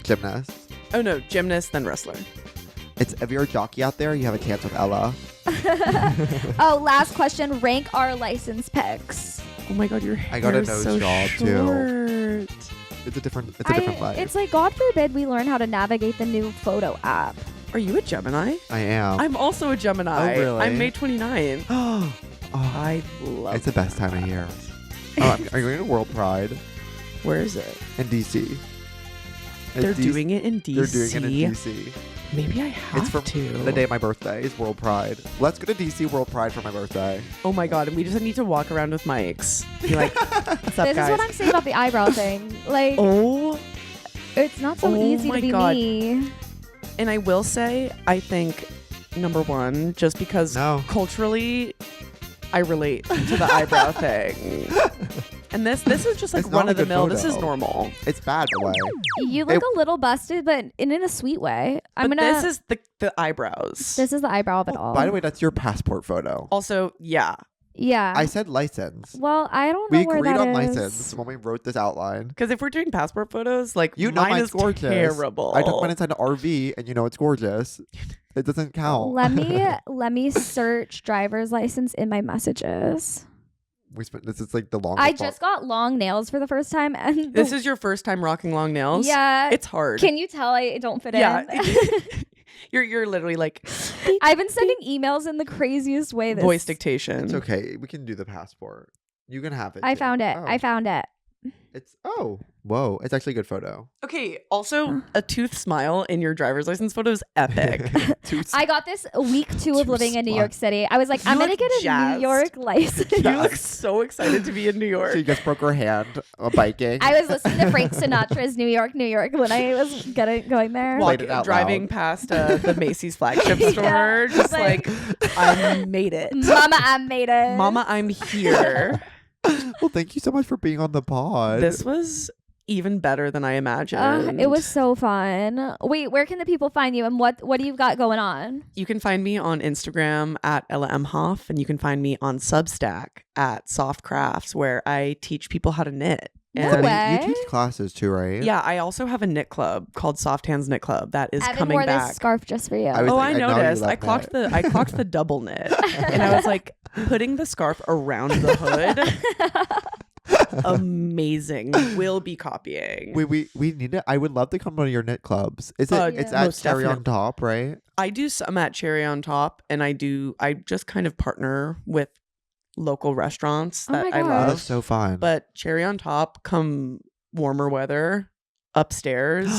Gymnast. Oh no, gymnast, then wrestler. If you're a jockey out there, you have a chance with Ella. Oh, last question. Rank our license picks. Oh my god, your hair I got a is nose so job, too. short. It's a different life. It's like, God forbid we learn how to navigate the new photo app. Are you a Gemini? I am. I'm also a Gemini. Oh, really? I'm May 29th. Oh, I love it's the best time of year. Are you going to World Pride Where is it? in DC? They're doing it in DC. They're doing it in DC. Maybe I have It's from to. the day of my birthday is World Pride. Let's go to DC World Pride for my birthday. Oh my god, and we just need to walk around with mics. Be like, what's up, This guys? is what I'm saying about the eyebrow thing. Like, Oh, it's not so oh easy my to be God. me. and I will say, I think, number 1, just because No. culturally, I relate to the eyebrow thing. And this is just like It's not run a of the good mill. This is photo. normal. It's bad the way. You look a little busted, but in a sweet way. But this is the eyebrows. This is the eyebrow of it all. By the way, that's your passport photo. Also, yeah. Yeah. I said license. Well, I don't know We where agreed that on is. license when we wrote this outline. Because if we're doing passport photos, like You know mine mine's is gorgeous. terrible. I took mine inside an RV, and you know it's gorgeous. It doesn't count. Let me search driver's license in my messages. This is like the longest. I just got long nails for the first time, and This is your first time rocking long nails? yeah. It's hard. Can you tell I don't fit yeah. in? You're literally like I've been sending emails in the craziest way. voice dictation. It's okay. We can do the passport. You can have it. I too. found it. Oh. I found it. Whoa. It's actually a good photo. Okay, also a tooth smile in your driver's license photo is epic. I got this week 2 of living in New York City. I was like, I'm gonna look get a jazzed. New York license. You look so excited to be in New York. She just broke her hand biking. I was listening to Frank Sinatra's New York when I was going there. Played it out driving loud. past the Macy's flagship store, Yeah, just like- like I made it. Mama, I made it. Mama, I'm here. Well, thank you so much for being on the pod. This was even better than I imagined. It was so fun. Wait, where can the people find you, and what do you got going on? You can find me on Instagram at Ella Emhoff, and you can find me on Substack at Soft Crafts, where I teach people how to knit. No And way. You teach classes too, right? yeah, I also have a knit club called Soft Hands Knit Club that is Evan coming wore back. this scarf just for you. I was Oh, like, I I know you noticed. love I clocked the double knit, and I was like, putting the scarf around the hood. Amazing. We'll be copying. We need it. I would love to come to one of your knit clubs. Is it? It's Yeah. at Most Cherry on definitely. Top, right? I do some at Cherry on Top, and I just kind of partner with local restaurants Oh that my I gosh. Oh, love. that's so fun. But Cherry on Top, come warmer weather, upstairs.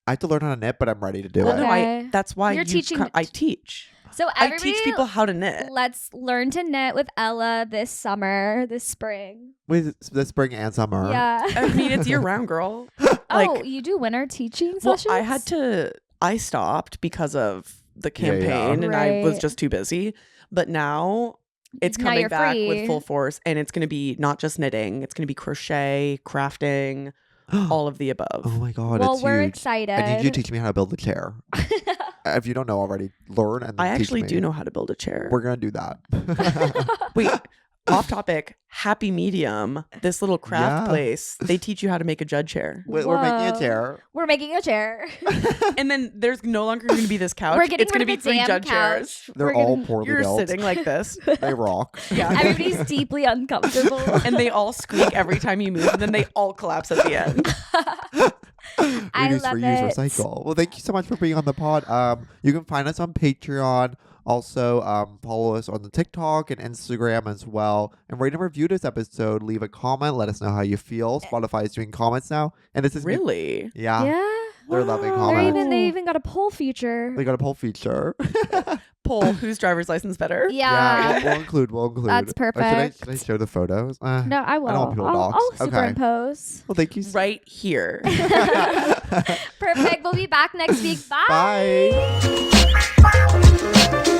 I have to learn how to knit, but I'm ready to do Well, it. no, Okay. that's why You're teaching- I teach. So I everybody, teach people how to knit. let's learn to knit with Ella this spring. With the spring and summer. Yeah. I mean, it's year round, girl. Oh, you do winter teaching Well, sessions? I stopped because of the Yeah, yeah. campaign and I was Right. just too busy. But now it's Now coming you're back free. with full force, and it's going to be not just knitting, it's going to be crochet, crafting, all of the above. Oh my god, Well, it's we're huge. excited. I need you to teach me how to build a chair. If you don't know already, learn and then I teach actually me. do know how to build a chair. We're gonna do that. Wait, off topic, Happy Medium, this little craft Yeah. place, they teach you how to make a jud chair. We're making a Whoa. chair. We're making a chair. And then there's no longer going to be this couch. We're getting it's going to rid be of the 3 damn jud chairs. couch. They're We're all getting- poorly You're built. sitting like this. They rock. Yeah. Everybody's deeply uncomfortable. And they all squeak every time you move, and then they all collapse at the end. I Reduce, love reuse, it. recycle. Well, thank you so much for being on the pod. You can find us on Patreon. Also, follow us on the TikTok and Instagram as well. And rate and review this episode. Leave a comment. Let us know how you feel. Spotify is doing comments now, and this is Really? Yeah, Yeah. they're loving Wow. comments. They even got a poll feature. They got a poll feature. Poll, whose driver's license better? Yeah. we'll include. That's Should I perfect. show the photos? No, I will. I don't want people to I'll dox. Okay. superimpose. Well, thank you. Right here. Perfect. We'll be back next week. Bye. Bye.